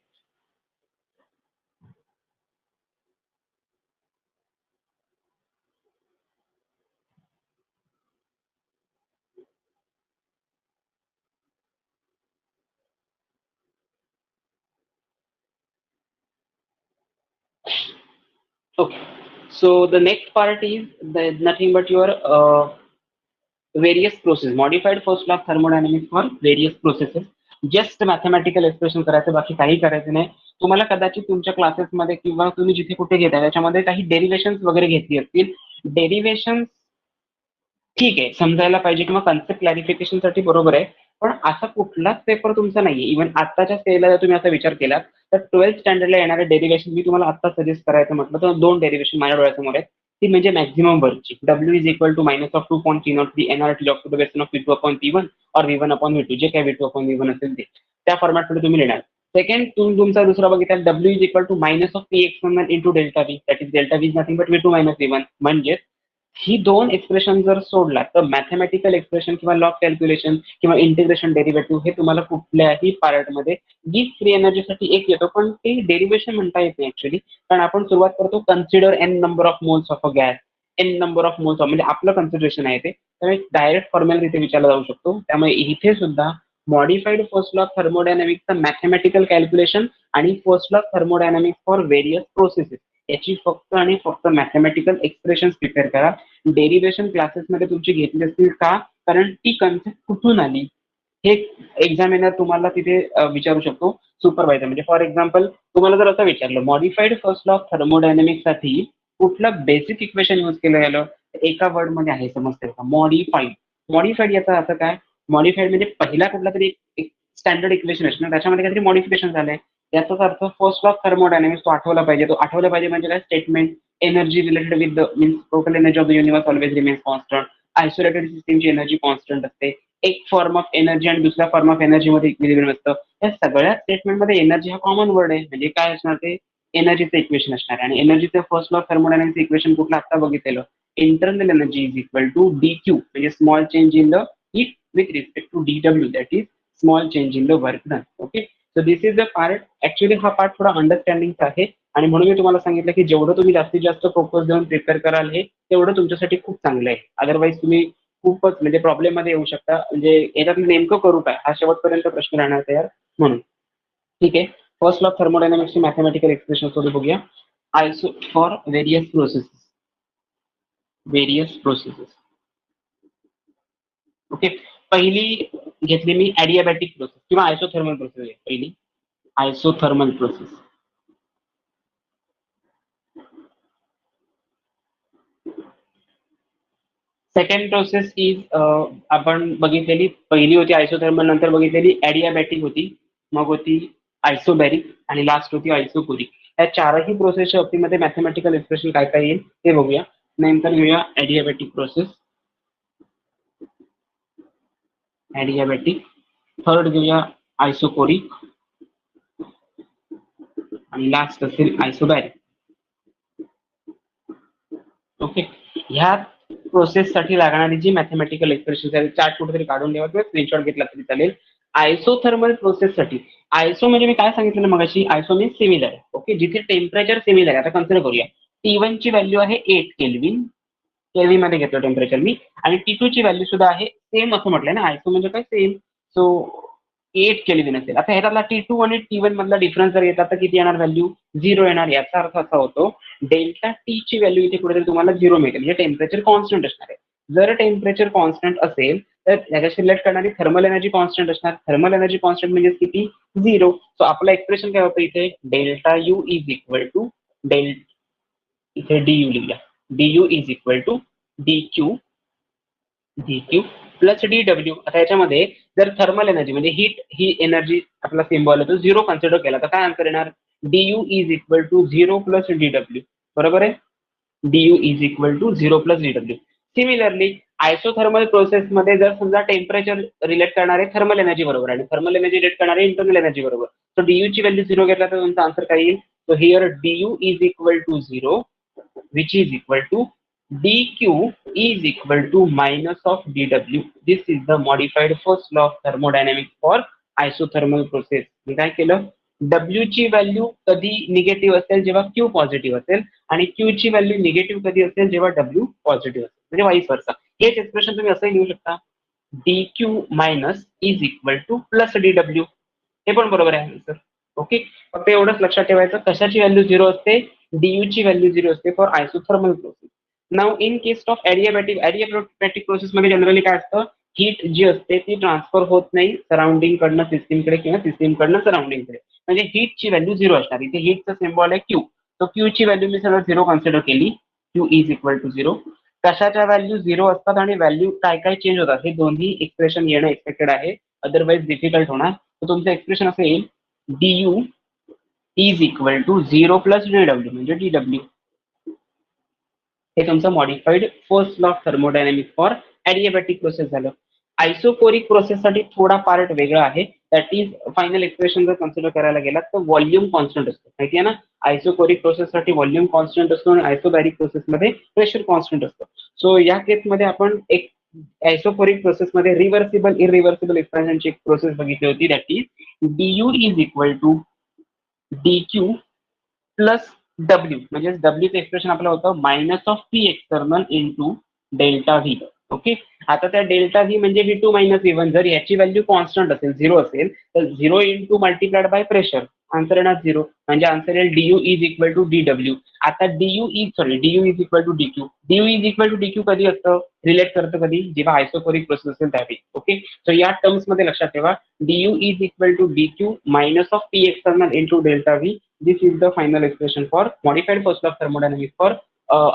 A: Okay, so the next part is nothing but your various process, modified first law of thermodynamics for various processes. Just mathematical expression करायचं, बाकी काही करायचं नाही. तुम्हाला कदाचित तुमच्या क्लासेसमध्ये किंवा तुम्ही जिथे कुठे घेताय त्याच्यामध्ये काही डेरिव्हेशन वगैरे घेतली असतील. डेरिव्हेशन ठीक आहे, समजायला पाहिजे किंवा कन्सेप्ट क्लॅरिफिकेशनसाठी बरोबर आहे. पण असा कुठलाच पेपर तुमचा नाहीये. इव्हन आत्ताच्या स्टेजला जर तुम्ही असा विचार केला तर 12th स्टँडर्डला येणारे डेरिव्हेशन मी तुम्हाला आता सजेस्ट करायचं म्हटलं तर दोन डेरिव्हेशन माझ्या डोळ्यासमोर आहेत. ती म्हणजे मॅक्झिमम वर्कची W is equal to minus of 2.303 NRT log to the base of V2 upon P1 और V1 अपॉन V2, जे काय V2 अपॉन V1 असेल ते त्या फॉर्मॅटमध्ये तुम्ही लिहिणार. सेकंड, तुम्ही तुमचा दुसरा बघितला W is equal to minus of Px11 into delta V, that is delta V is nothing but V2 minus V1. म्हणजे ही दोन एक्सप्रेशन जर सोडला तर मॅथमॅटिकल एक्सप्रेशन किंवा लॉग कॅल्क्युलेशन किंवा इंटिग्रेशन डेरिव्हेटिव्ह हे तुम्हाला कुठल्याही पार्टमध्ये गिफ्ट फ्री एनर्जीसाठी एक येतो, पण ते डेरिव्हेशन म्हणता येत नाही ऍक्च्युली. कारण आपण सुरुवात करतो consider n number of moles of a gas, n number of moles of, म्हणजे आपलं कन्सिडरेशन आहे ते. त्यामुळे डायरेक्ट फॉर्म्युला तिथे विचारला जाऊ शकतो. त्यामुळे इथे सुद्धा मॉडिफाईड फर्स्ट लॉ ऑफ थर्मोडायनॅमिक्सचा मॅथमॅटिकल कॅल्क्युलेशन आणि first law of thermodynamics for various processes याची फक्त आणि फक्त मॅथमॅटिकल एक्सप्रेशन प्रिपेअर करा. डेरिव्हेशन क्लासेसमध्ये तुमची घेतली असतील का, कारण ती कन्सेप्ट कुठून आली हे एक्झामिनर तुम्हाला तिथे विचारू शकतो. सुपरवायझर म्हणजे फॉर एक्झाम्पल तुम्हाला जर असं विचारलं modified first law of thermodynamics साठी कुठलं बेसिक इक्वेशन यूज केलं गेलं, एका वर्ड मध्ये आहे समजते का, मॉडिफाईड. मॉडिफाईड याचा अर्थ काय, मॉडिफाईड म्हणजे पहिला कुठला तरी एक स्टँडर्ड इक्वेशन असणार त्याच्यामध्ये काहीतरी मॉडिफिकेशन झालंय. याचाच अर्थ फर्स्ट लॉ ऑफ थर्मोडायनॅमिक्स तो आठवला पाहिजे. तो आठवला पाहिजे म्हणजे काय, statement energy related with the means total energy of the universe always remains constant. Isolated सिस्टीमची एनर्जी कॉन्स्टंट असते. एक फॉर्म ऑफ एनर्जी आणि दुसऱ्या फॉर्म ऑफ एनर्जी मध्ये इक्विलिब्रियम असतं. या सगळ्या स्टेटमेंटमध्ये एनर्जी हा कॉमन वर्ड आहे. म्हणजे काय असणार ते एनर्जीचं इक्वेशन असणार. आणि एनर्जीचं first law of thermodynamics equation कुठलं आता बघितलेलं, internal energy is equal to DQ म्हणजे small change in the heat with respect to DW, that is small change in the work done. Okay, so this is the part. Actually हा part थोडा अंडरस्टँडिंगचा आहे आणि म्हणून मी तुम्हाला सांगितलं की जेवढं तुम्ही जास्तीत जास्त फोकस देऊन प्रिपेअर कराल हे तेवढं तुमच्यासाठी खूप चांगलं आहे. अदरवाईज तुम्ही खूपच म्हणजे प्रॉब्लेम मध्ये येऊ शकता. म्हणजे याच्यात नेमकं करू काय हा शेवटपर्यंत प्रश्न राहणार तयार म्हणून. ठीक आहे, फर्स्ट लॉ ऑफ थर्मोडायनॅमिक्सची मॅथमॅटिकल एक्सप्रेशन थोडी बघूया. Iso for various processes. Okay, पहिली घेतली मी ॲडियाबॅटिक प्रोसेस किंवा आयसोथर्मल प्रोसेस आहे पहिली. Isothermal process. Second process is आपण बघितलेली पहिली होती आयसोथर्मल, नंतर बघितलेली ॲडियाबॅटिक होती, मग होती आयसोबॅरिक आणि लास्ट होती आयसोकोरिक. या चारही प्रोसेसच्या बाबतीमध्ये मॅथमॅटिकल एक्सप्रेशन काय काय येईल ते बघूया. नंतर घेऊया ॲडियाबॅटिक प्रोसेस, ॲडियाबॅटिक. थर्ड घेऊया आयसोकोरिक आणि लास्ट असेल आयसोबॅरिक. ओके, ह्या प्रोसेससाठी लागणारी जी मॅथमॅटिकल एक्सप्रेशन आहे चार्ट कुठेतरी काढून ठेवा किंवा स्क्रीनशॉट घेतला तरी चालेल. आयसोथर्मल प्रोसेससाठी आयसो म्हणजे मी काय सांगितलं ना मगाशी, आयसो मीन्स सिमिलर. ओके, जिथे टेम्परेचर सिमिलर आहे. आता कन्सिडर करूया T1 ची व्हॅल्यू आहे 8 केल्विन, केल्विन मध्ये घेतलं टेम्परेचर मी, आणि T2 ची व्हॅल्यू सुद्धा आहे सेम असं म्हटलंय ना, आयसो म्हणजे काय सेम, सो 8 केल्विन असेल. आता ह्याला T2 आणि T1 मधला डिफरन्स जर येतात तर किती येणार व्हॅल्यू, 0 येणार. याचा अर्थ असा होतो डेल्टा टी ची व्हॅल्यू इथे कुठेतरी तुम्हाला 0 मिळेल, म्हणजे टेम्परेचर कॉन्स्टंट असणार आहे. जर टेम्परेचर कॉन्स्टंट असेल तर याच्याशी रिलेट करणारी थर्मल एनर्जी कॉन्स्टंट असणार. थर्मल एनर्जी कॉन्स्टंट म्हणजे किती, 0. सो आपलं एक्सप्रेशन काय होतं इथे, delta U is equal to इथे डी यू लिहूया, d U is equal to d Q plus d W. आता याच्यामध्ये जर थर्मल एनर्जी म्हणजे हीट ही एनर्जी आपला सिम्बॉल आहे तो 0 कन्सिडर केला तर काय आन्सर येणार, d U is equal to 0 plus d W. बरोबर आहे, du is equal to 0 plus dw. Similarly isothermal process मध्ये जर समजा टेम्परेचर रिलेट करणारे थर्मल एनर्जी बरोबर आणि थर्मल एनर्जी रिलेट करणारे इंटरनल एनर्जी बरोबर, तर du ची व्हॅल्यू 0 घेतला तर तुमचा आन्सर काय येईल. So here du is equal to 0 which is equal to dq is equal to minus of dw. This is the modified first law of thermodynamics for isothermal process. मी काय केलं, W ची value कधी negative असेल जेव्हा Q positive असेल, आणि Q ची value negative कधी असेल जेव्हा W पॉझिटिव्ह असेल, म्हणजे वाईस वर्सा. हेच एक्सप्रेशन तुम्ही असंही लिहू शकता, dq minus is equal two plus dw. हे पण बरोबर आहे आन्सर. ओके, फक्त एवढंच लक्षात ठेवायचं, कशाची व्हॅल्यू 0 असते, du ची व्हॅल्यू 0 असते for isothermal process. Now in case of adiabatic process मध्ये जनरली काय असतं, हीट जी असते ती ट्रान्सफर होत नाही सराउंडिंग कडनं सिस्टीमकडे किंवा सिस्टीम कडनं सराउंडिंगकडे, म्हणजे हीट ची व्हॅल्यू 0 असणार. इथे हीटचा सिम्बॉल आहे Q, तो Q ची व्हॅल्यू मी सरळ 0 कन्सिडर केली, Q इज इक्वल टू 0. कशाच्या व्हॅल्यू 0 असतात आणि व्हॅल्यू काय काय चेंज होतात हे दोन्ही एक्सप्रेशन येणं एक्सपेक्टेड आहे, अदरवाइज डिफिकल्ट होणार. तर तुमचं एक्सप्रेशन असं येईल, du is equal to 0 plus dw म्हणजे dw. हे तुमचं modified first law of thermodynamics for adiabatic process झालं. आयसोकोरिक प्रोसेससाठी थोडा पार्ट वेगळा आहे, दॅट इज फायनल एक्सप्रेशन जर कन्सिडर करायला गेलात तर व्हॉल्यूम कॉन्स्टंट असतो, माहिती आहे ना. आयसोकोरिक प्रोसेससाठी व्हॉल्यूम कॉन्स्टंट असतो आणि आयसोबॅरिक प्रोसेसमध्ये प्रेशर कॉन्स्टंट असतो. सो या केसमध्ये आपण एक आयसोकोरिक प्रोसेसमध्ये रिव्हर्सिबल इरिव्हर्सिबल एक्सप्रेशनची एक प्रोसेस बघितली होती, that is du is equal to dq plus W, म्हणजे Wचं एक्सप्रेशन आपलं होतं minus of P external into delta V. Okay, आता त्या डेल्टा व्ही म्हणजे V2 मायनस V1, जर याची व्हॅल्यू कॉन्स्टंट असेल 0 असेल तर 0 into multiplied by pressure, answer येणार 0, म्हणजे आन्सर येईल du is equal to dw. आता du is equal to dq. du is equal to dq कधी असतं, रिलेट करतं कधी, जेव्हा आयसोकोरिक प्रोसेस असेल त्यावेळी. ओके, सो या टर्म्स मध्ये लक्षात ठेवा, du is equal to dq minus of P external into delta V. This is the final expression for modified first law of thermodynamics for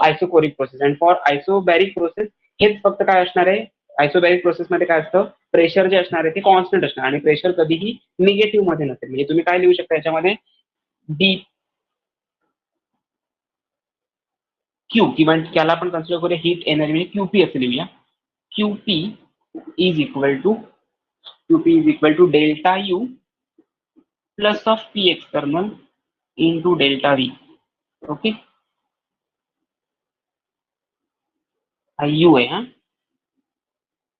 A: isocoric process. And for isobaric process हेच फक्त काय असणार आहे, isobaric process मध्ये काय असतं, pressure जे असणार आहे ते कॉन्स्टंट असणार आणि प्रेशर कधीही निगेटिव्ह मध्ये नसेल. म्हणजे तुम्ही काय लिहू शकता याच्यामध्ये, डी क्यू किंवा त्याला आपण कन्सिडर करूया हीट एनर्जी म्हणजे क्यूपी असं लिहूया, Q P is equal to delta U plus of P external into delta V. Okay, U आहे हा,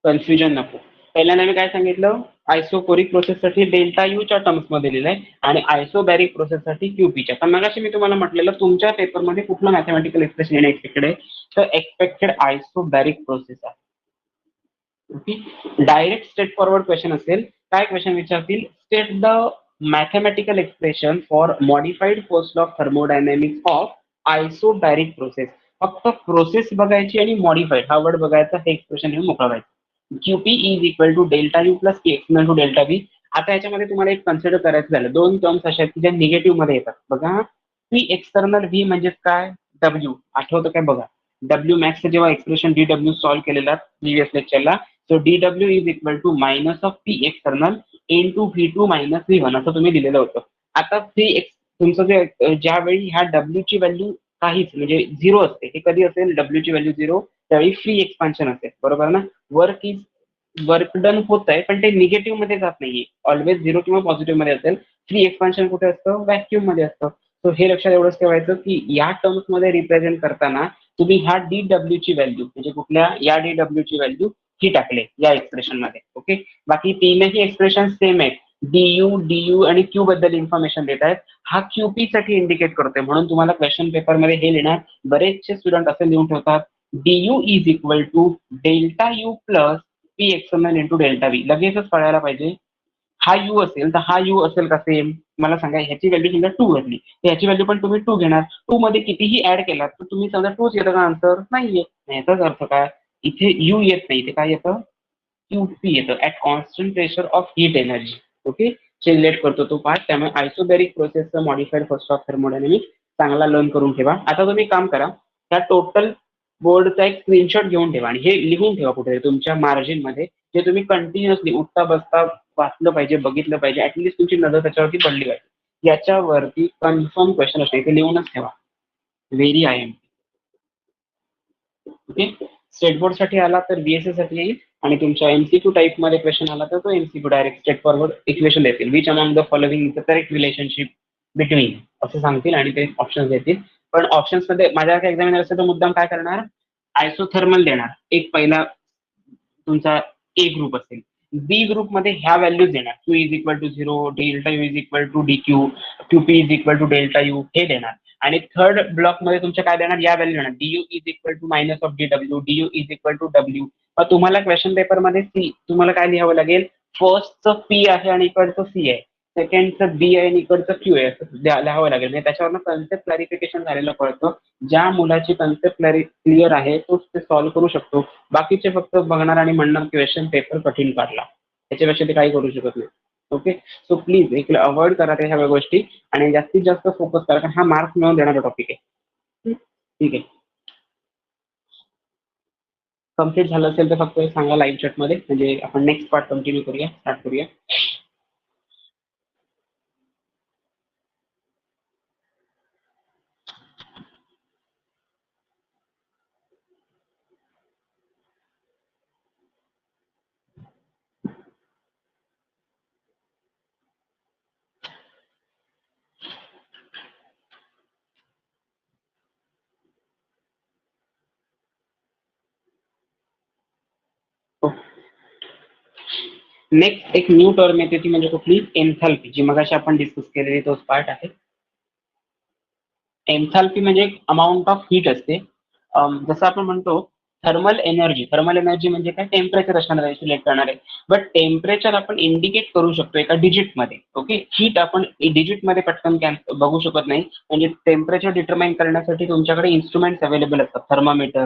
A: कन्फ्युजन नको. पहिल्यांदा मी काय सांगितलं, आयसोकोरिक प्रोसेससाठी डेल्टा यूच्या टर्म्स मध्ये लिहिलंय आणि आयसोबॅरिक प्रोसेससाठी क्यूपीच्या. तर मगाशी मी तुम्हाला म्हटलेलं तुमच्या पेपरमध्ये कुठलं मॅथमॅटिकल एक्सप्रेशन येणं एक्सपेक्टेड आहे, तर एक्सपेक्टेड आयसोबॅरिक प्रोसेस आहे. Okay, direct straightforward question असेल, काय क्वेश्चन विचारतील, state the mathematical expression for modified first law of thermodynamics of isobaric process. फक्त प्रोसेस बघायची आणि मॉडिफाईड हा वर्ड बघायचा, हे एक्सप्रेशन घेऊन मोकळा व्हायचं. QP is equal to delta U plus P external to delta V. आता याच्यामध्ये तुम्हाला एक कन्सिडर करायचं झालं, दोन टर्म्स अशा आहेत की ज्या निगेटिव्ह मध्ये येतात. बघा, पी एक्सटर्नल व्ही म्हणजे काय, डब्ल्यू, आठवतं काय बघा, डब्ल्यू मॅक्स जेव्हा एक्सप्रेशन DW सॉल्व्ह केलेला प्रिव्हियस लेक्चरला, so DW is equal to minus of P external into V2 minus V1 असं तुम्ही दिलेलं होतं. आता पी एक्स तुमचं जे ज्यावेळी ह्या डब्ल्यू ची व्हॅल्यू काहीच म्हणजे 0 असते, हे कधी असेल, डब्ल्यू ची व्हॅल्यू 0 त्यावेळी फ्री एक्सपान्शन असेल, बरोबर ना. वर्क इज वर्क डन होत आहे पण ते निगेटिव्ह मध्ये जात नाहीये, ऑलवेज झिरो किंवा पॉझिटिव्ह मध्ये असेल. फ्री एक्सपान्शन कुठे असतं, व्हॅक्यूम मध्ये असतं. सो हे लक्षात एवढंच ठेवायचं की या टर्म्स मध्ये रिप्रेझेंट करताना तुम्ही ह्या डीडब्ल्यू ची व्हॅल्यू म्हणजे कुठल्या या डीडब्ल्यू ची व्हॅल्यू ही टाकले या एक्सप्रेशन मध्ये. ओके, बाकी तीनही एक्सप्रेशन सेम आहेत. डीयू आणि क्यू बद्दल इन्फॉर्मेशन देत आहेत. हा क्यूपी साठी इंडिकेट करतोय म्हणून तुम्हाला क्वेश्चन पेपर मध्ये हे लिहिणार. बरेचसे स्टुडंट असे लिहून ठेवतात d U is equal to delta U plus P external into delta V. लगेचच कळायला पाहिजे हा यू असेल तर हा यू असेल का सेम. मला सांगा ह्याची व्हॅल्यू समजा 2 घेतली तर ह्याची व्हॅल्यू पण तुम्ही 2 घेणार. 2 मध्ये कितीही ऍड केला तर तुम्ही समजा 2च येतं का आन्सर, नाहीये. याचाच अर्थ काय, इथे यू येत नाही, इथे काय येतं, क्यूपी येतं at constant pressure of heat energy. Okay, relate करतो तो पार्ट. त्यामुळे isobaric प्रोसेसचं modified first of thermodynamics चांगला लर्न करून ठेवा. आता तुम्ही काम करा, त्या टोटल बोर्डचा एक स्क्रीनशॉट घेऊन ठेवा आणि हे लिहून ठेवा कुठे तुमच्या मार्जिन मध्ये, जे तुम्ही कंटिन्युअसली उठता बसता वाचलं पाहिजे, बघितलं पाहिजे, ऍटलीस्ट तुमची नजर त्याच्यावरती पडली पाहिजे. याच्यावरती कन्फर्म क्वेश्चन असते ते लिहूनच ठेवा. Very I M. Okay, state board साठी आला तर बीएसए साठी येईल आणि तुमच्या एमसीक्यू टाईप मध्ये क्वेश्चन आला तर तो MCQ direct straightforward equation देतील. Which among the following is the correct relationship between असं सांगतील आणि ते ऑप्शन्स देतील. पण ऑप्शन्स मध्ये माझ्या एक्झामिनर असेल तर मुद्दाम काय करणार, आयसोथर्मल देणार. एक पहिला तुमचा ए ग्रुप असेल, बी ग्रुप मध्ये ह्या व्हॅल्यूज देणार, Q is equal to 0, delta U is equal to d Q, Q P is equal to delta U हे देणार. आणि थर्ड ब्लॉक मध्ये तुमच्या काय देणार, या व्हॅल्यू देणार, d U is equal to minus of d W, d U is equal to W. मग तुम्हाला क्वेश्चन पेपर मध्ये सी तुम्हाला काय लिहावं लागेल, फर्स्टचं पी आहे आणि इकडचं सी आहे, सेकंडचं बी आहे आणि इकडचं क्यू आहे, असं लिहावं लागेल. म्हणजे त्याच्यावरनं कन्सेप्ट क्लॅरिफिकेशन झालेलं कळतं. ज्या मुलाची कन्सेप्ट क्लिअर आहे तोच ते सॉल्व्ह करू शकतो. बाकीचे फक्त बघणार आणि म्हणणार क्वेश्चन पेपर कठीण काढला, त्याच्यापेक्षा ते काही करू शकत नाही. ओके, सो प्लीज एक अवॉइड करा त्या ह्या गोष्टी आणि जास्तीत जास्त फोकस करा, कारण हा मार्क्स मिळवून देणारा टॉपिक आहे. ठीक आहे, कम्प्लीट झालं असेल तर फक्त सांगा लाईव्ह चॅट मध्ये, म्हणजे आपण नेक्स्ट पार्ट कंटिन्यू करूया, स्टार्ट करूया. नेक्स्ट एक न्यू टर्म येते ती म्हणजे कुठली, एन्थाल्पी, जी मगाशी आपण डिस्कस केलेली तोच पार्ट आहे. एन्थाल्पी म्हणजे एक अमाऊंट ऑफ हीट असते. जसं आपण म्हणतो थर्मल एनर्जी, थर्मल एनर्जी म्हणजे काय, टेम्परेचर असणार आहे, सिलेक्ट करणार आहे. बट टेम्परेचर आपण इंडिकेट करू शकतो एका डिजिट मध्ये. ओके, हीट आपण डिजिट मध्ये पटकन बघू शकत नाही, म्हणजे टेम्परेचर डिटरमाइन करण्यासाठी तुमच्याकडे इन्स्ट्रुमेंट्स अवेलेबल असतात, थर्मामीटर.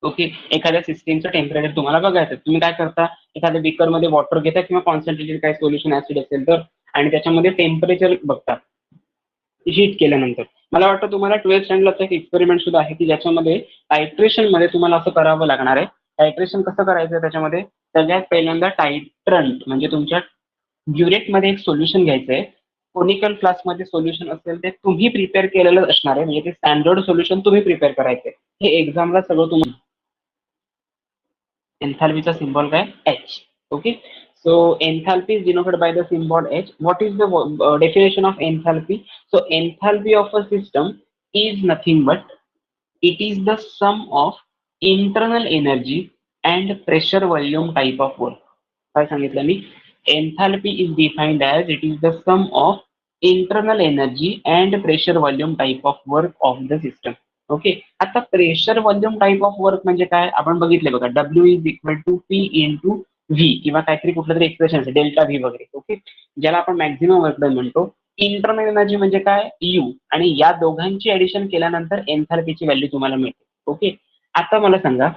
A: ओके, एखाद्या सिस्टीमचं टेम्परेचर तुम्हाला बघायचं, तुम्ही काय करता, एखाद्या बीकर मध्ये वॉटर घेता किंवा कॉन्सन्ट्रेटेड काय सोल्युशन ऍसिड असेल तर, आणि त्याच्यामध्ये टेम्परेचर बघता हीट केल्यानंतर. मला वाटतं तुम्हाला 12th स्टँडर्डचा एक एक्सपेरिमेंट सुद्धा आहे की ज्याच्यामध्ये टायट्रेशन मध्ये तुम्हाला असं करावं लागणार आहे. टायट्रेशन कसं करायचं, त्याच्यामध्ये सगळ्यात पहिल्यांदा टायट्रंट म्हणजे तुमच्या ब्युरेट मध्ये एक सोल्युशन घ्यायचंय. कोनिकल फ्लास्क मध्ये सोल्युशन असेल ते तुम्ही प्रिपेअर केलेलं असणार आहे, म्हणजे ते स्टँडर्ड सोल्युशन तुम्ही प्रिपेअर करायचंय. हे एक्झामला सगळं तुम्ही. एन्थाल्पीचा सिम्बॉल काय, H. Okay, so enthalpy is denoted by the symbol H. What is the definition of enthalpy? So enthalpy of a system is nothing but it is the sum of internal energy and pressure volume type of work. काय सांगितलं मी, enthalpy is defined as it is the sum of internal energy and pressure volume type of work of the system. Okay, आता pressure volume type of work म्हणजे काय, आपण बघितले बघा, W is equal to P into V किंवा काहीतरी कुठलं तरी एक्सप्रेशन असेल, डेल्टा व्ही वगैरे. ओके, ज्याला आपण मॅक्झिमम वर्क डन म्हणतो. इंटरनल एनर्जी म्हणजे काय, यू, आणि या दोघांची ऍडिशन केल्यानंतर एन्थाल्पीची व्हॅल्यू तुम्हाला मिळते. ओके, आता मला सांगा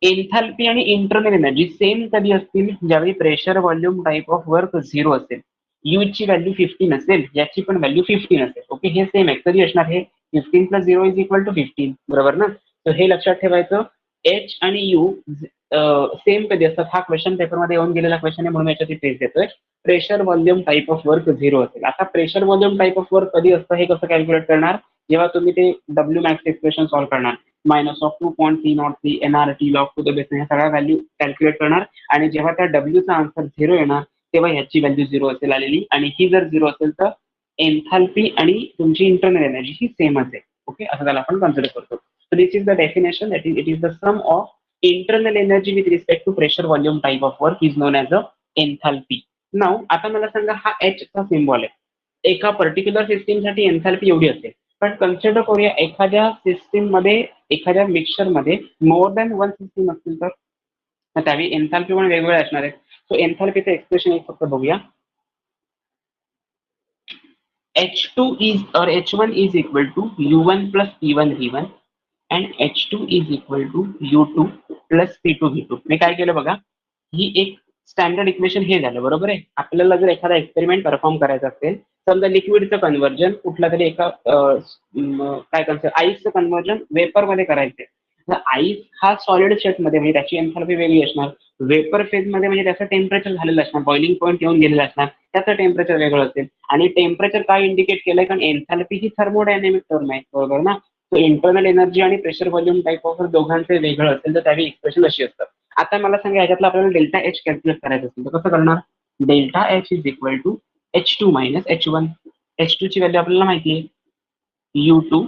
A: एन्थाल्पी आणि इंटरनल एनर्जी सेम कधी असतील, ज्यावेळी pressure volume type of work 0 असेल, यू ची व्हॅल्यू 15 असेल, याची पण व्हॅल्यू 15 असेल. ओके, हे सेम आहे, कधी असणार हे, 15 प्लस 0 इज इक्वल टू 15, बरोबर ना. तर हे लक्षात ठेवायचं, एच आणि यू सेम कधी असतात, हा क्वेश्चन पेपर मध्ये येऊन गेलेला क्वेश्चन आहे म्हणून याच्यात टेस्ट देतोय. Pressure volume type of work 0 असेल. आता pressure volume type of work कधी असतं हे कसं कॅल्क्युलेट करणार, जेव्हा तुम्ही ते डब्ल्यू मॅक्स एक्सप्रेशन सॉल्व्ह करणार, -2.303 NRT log to the base, ह्या सगळ्या व्हॅल्यू कॅल्क्युलेट करणार आणि जेव्हा त्या डब्ल्यूचा आन्सर 0 येणार तेव्हा ह्याची व्हॅल्यू 0 असेल आलेली आणि ही जर 0 असेल तर एन्थाल्पी आणि तुमची इंटरनल एनर्जी ही सेम असेल. ओके, असं त्याला आपण कन्सिडर करतो. So this is the definition, that is it is the sum of internal energy with respect to pressure volume type of work is known as a enthalpy. Now आता मला सांगा, हा H चा symbol आहे. एका particular सिस्टीमसाठी enthalpy एवढी असेल, पण कन्सिडर करूया एखाद्या सिस्टीम मध्ये, एखाद्या मिक्सचर मध्ये मोर दॅन वन सिस्टीम असतील तर त्यावेळी एन्थाल्पी पण वेगवेगळे असणार आहे. सो एन्थाल्पीचं एक्सप्रेशन एक फक्त बघूया. H2 is or H1 is equal to U1 plus P1 V1 and H2 is equal to U2 plus P2 V2. मी काय केलं बघा, ही एक स्टँडर्ड इक्वेशन हे झालं, बरोबर आहे. आपल्याला जर एखादा एक्सपेरिमेंट परफॉर्म करायचा असेल, समजा लिक्विडचं कन्व्हर्जन कुठल्या तरी एका काय कन्सेप्ट आईसचं कन्व्हर्जन वेपर मध्ये करायचंय, तर आईस हा सॉलिड स्टेट मध्ये म्हणजे त्याची एन्थाल्पी वेगळी असणार, वेपर फेज मध्ये म्हणजे त्याचं टेम्परेचर झालेलं असणार, बॉइलिंग पॉईंट येऊन गेलेलं असणार, त्याचं टेम्परेचर वेगळं असेल. आणि टेम्परेचर काय इंडिकेट केलंय, कारण एन्थाल्पी ही थर्मोडायनेमिक टर्म आहे, बरोबर ना. तो इंटरनल एनर्जी आणि प्रेशर व्हॉल्यूम टाइप ऑफ दोघांचे वेगळं असेल तर त्यावेळी एक्सप्रेशन अशी असतात. आता मला सांगा, याच्यातलं आपल्याला डेल्टा एच कॅल्क्युलेट करायचं असेल तर कसं करणार. Delta H is equal to H2 minus H1. H2 ची व्हॅल्यू आपल्याला माहिती आहे, U2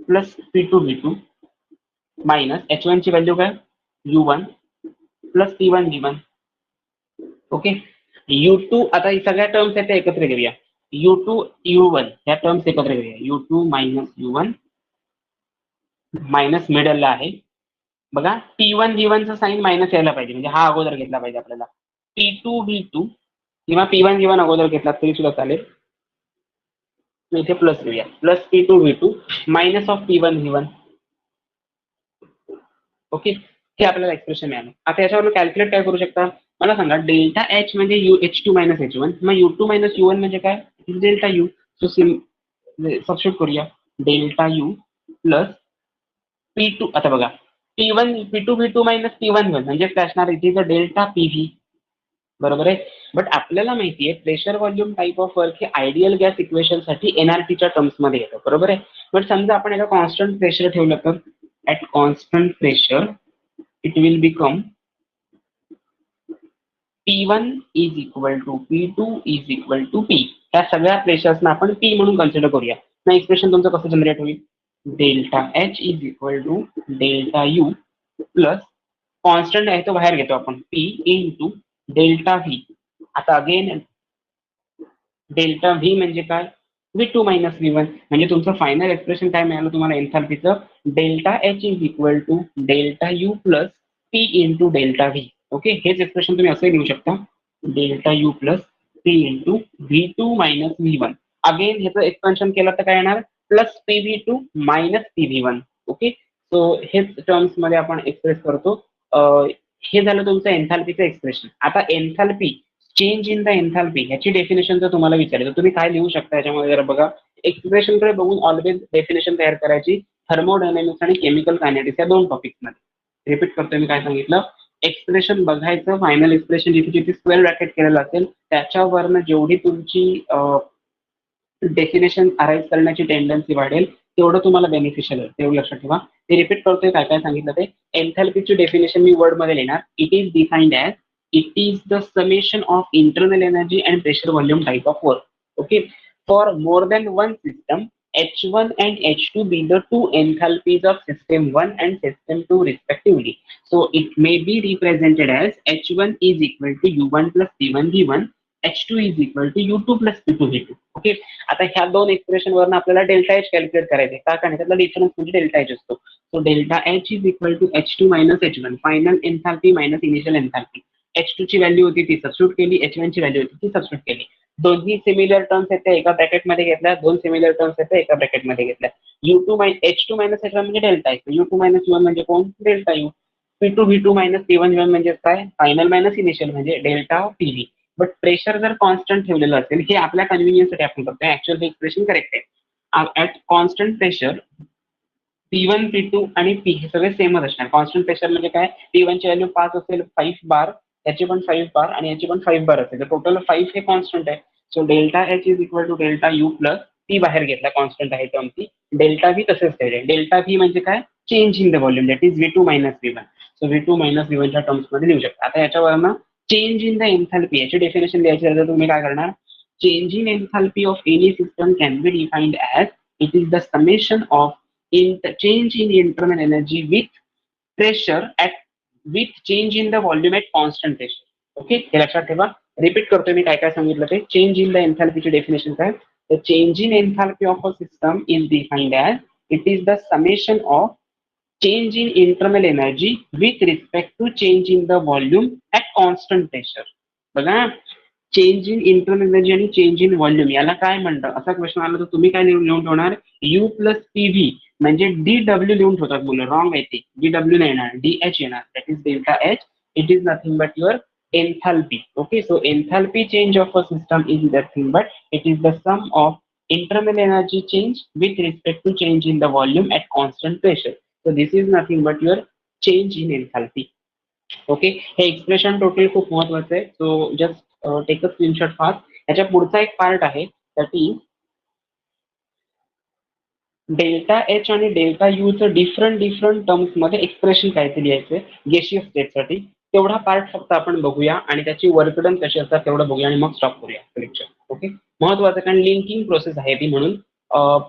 A: plus P2 V2 minus H1 ची व्हॅल्यू काय, U1 plus P1 V1. Okay, U2 आता ही सगळ्या टर्म्स आहेत त्या एकत्र घेऊया. U2 U1 ह्या टर्म्स एकत्र घेऊया. U2 मायनस U1 मायनस मिडलला आहे बघा, P1 V1 चा साईन मायनस यायला पाहिजे, म्हणजे हा अगोदर घेतला पाहिजे आपल्याला. P2 V2 किंवा P1 V1 अगोदर घेतला तरी सुद्धा चालेल. इथे प्लस घेऊया, plus P2 V2 minus of P1 V1. Okay, हे आपल्याला एक्सप्रेशन मिळालं. आता याच्यावर कॅल्क्युलेट काय करू शकता, मला सांगा. डेल्टा एच म्हणजे H2 मायनस H1, मग U2 मायनस U1 म्हणजे काय, डेल्टा U. सो सबस्टिट्यूट करूया, डेल्टा U प्लस P2. आता बघा, P2 V2 minus P1 V1 म्हणजे काय असणार, इथे इज डेल्टा PV, बरोबर आहे. बट आपल्याला माहिती आहे pressure volume type of work हे आयडियल गॅस इक्वेशन साठी एनआरटीच्या टर्म्स मध्ये येतं, बरोबर आहे. बट समजा आपण एका कॉन्स्टंट प्रेशर ठेवलं तर at constant pressure it will become P1 is equal to P2 is equal to P. ह्या सगळ्या प्रेशर्सना आपण P म्हणून कन्सिडर करूया. ना एक्सप्रेशन तुमचं कसं जनरेट होईल, delta H is equal to delta U plus constant आहे तो बाहेर घेतो आपण, P इंटू डेल्टा व्ही. आता अगेन डेल्टा व्ही म्हणजे काय, V2 मायनस V1. म्हणजे तुमचं फायनल एक्सप्रेशन काय मिळालं तुम्हाला एन्थाल्पीचं, delta H is equal to delta U plus P into delta V. Okay, हेच एक्सप्रेशन तुम्ही असंही लिहू शकता, delta U plus P into V2 minus V1. Again ह्याचं एक्सपेन्शन केलं तर काय येणार, plus PV2 minus PV1. Okay, so हेच टर्म्स मध्ये आपण एक्सप्रेस करतो. हे झालं तुमचं एन्थाल्पीचं एक्सप्रेशन. आता enthalpy, change in the enthalpy ह्याची डेफिनेशन जर तुम्हाला विचारली तर तुम्ही काय लिहू शकता याच्यामध्ये, जरा बघा. एक्सप्रेशन कडे बघून ऑलवेज डेफिनेशन तयार करायची, थर्मोडायनेमिक्स आणि केमिकल कायनेटिक्स या 2 टॉपिक्स मध्ये. रिपीट करतोय मी काय सांगितलं, एक्सप्रेशन बघायचं, फायनल एक्सप्रेशन जिथे जिथे स्क्वेअर ब्रॅकेट केलेलं असेल त्याच्यावरनं जेवढी तुमची डेफिनेशन अराईव्ह करण्याची टेंडन्सी वाढेल तेवढं तुम्हाला बेनिफिशियल आहे, तेवढं लक्षात ठेवा. ते रिपीट करतोय काय काय सांगितलं ते. एन्थाल्पीची डेफिनेशन मी वर्ड मध्ये लिहिणार, it is defined as it is the summation of internal energy and pressure volume type of work. Okay, for more than one system, H1 and H2 be the two enthalpies of system 1 and system 2 respectively. So it may be represented as H1 is equal to U1 plus P1 V1, H2 is equal to U2 plus P2 V2. Okay, आता ह्या 2 expression वरून आपल्याला delta H calculate करायचे का, कारण त्यातला difference म्हणजे delta H असतो. So delta H is equal to H2 minus H1, final enthalpy minus initial enthalpy. H2 ची व्हॅल्यू होती ती सबस्टिट्यूट केली, H1 ची व्हॅल्यू होती ती सबस्टिट्यूट केली. दोन्ही सिमिलर टर्म्स आहेत त्या एका ब्रॅकेटमध्ये घेतल्या, 2 सिमिलर टर्म्स आहेत त्या एका ब्रॅकेटमध्ये घेतल्या. H2 मायनस H1 म्हणजे delta H, U2 minus U1 म्हणजे कोण, delta U. P2 V2 minus P1 V1 म्हणजे काय, फायनल मायनस इनिशियल म्हणजे डेल्टा PV. बट प्रेशर जर कॉन्स्टंट ठेवलेलं असेल, हे आपल्या कन्व्हिनियन्ससाठी आपण करतो, ऍक्च्युअल हे एक्सप्रेशन करेक्ट आहे. At constant pressure P1 P2 आणि P हे सगळे सेमच असणार. कॉन्स्टंट प्रेशर म्हणजे काय, P1 ची व्हॅल्यू 5 असेल, 5 बार, याची पण 5 बार आणि याची पण 5 बार असेल, तर टोटल 5 हे कॉन्स्टंट आहे. So delta H is equal to delta U plus P बाहेर घेतला, कॉन्स्टंट आहे टर्म ती, डेल्टा व्ही तसेच ठेवले. डेल्टा व्ही म्हणजे काय, change in the volume that is V2 minus V1. So V2 minus V1 च्या टर्म्स मध्ये लिहू शकता. आता याच्यावरनं चेंज इन द एन्थॅल्पी याची डेफिनेशन द्यायची आहे तर तुम्ही काय करणार, change in एन्थॅल्पी of any system can be defined as it is the summation of change in internal energy with pressure at with change in the volume at constant pressure. Okay, हे लक्षात ठेवा. Repeat करतोय मी काय काय सांगितलं ते. Change in the एन्थॅल्पीची definition काय, the change in एन्थॅल्पी of a system is defined as it is the summation of change in internal energy with respect to change in the volume at constant pressure. बघा, change in internal energy आणि change in volume याला काय म्हणतात असा question आला तर तुम्ही काय लिहून ठेवणार, यू प्लस पीव्ही म्हणजे DW लिहून ठेवतात मुलं. रॉंग आहे ते. DW नाही येणार, DH येणार. That is delta H. It is nothing but your enthalpy. Okay, so enthalpy change of a system is nothing but it is the sum of internal energy change with respect to change in the volume at constant pressure. So this is nothing but your change in enthalpy. Okay, हे expression total खूप महत्वाचं आहे. So just take a screenshot fast. याच्या पुढचा एक part आहे that is delta H आणि delta U चं डिफरंट टर्म्स मध्ये एक्सप्रेशन काय ते लिहायचंय गॅसियस स्टेटसाठी. तेवढा पार्ट फक्त आपण बघूया आणि त्याची वर्कडन कशी असतात तेवढं बघूया आणि मग स्टॉप करूया लेक्चर. ओके, महत्वाचं कारण लिंकिंग प्रोसेस आहे ती, म्हणून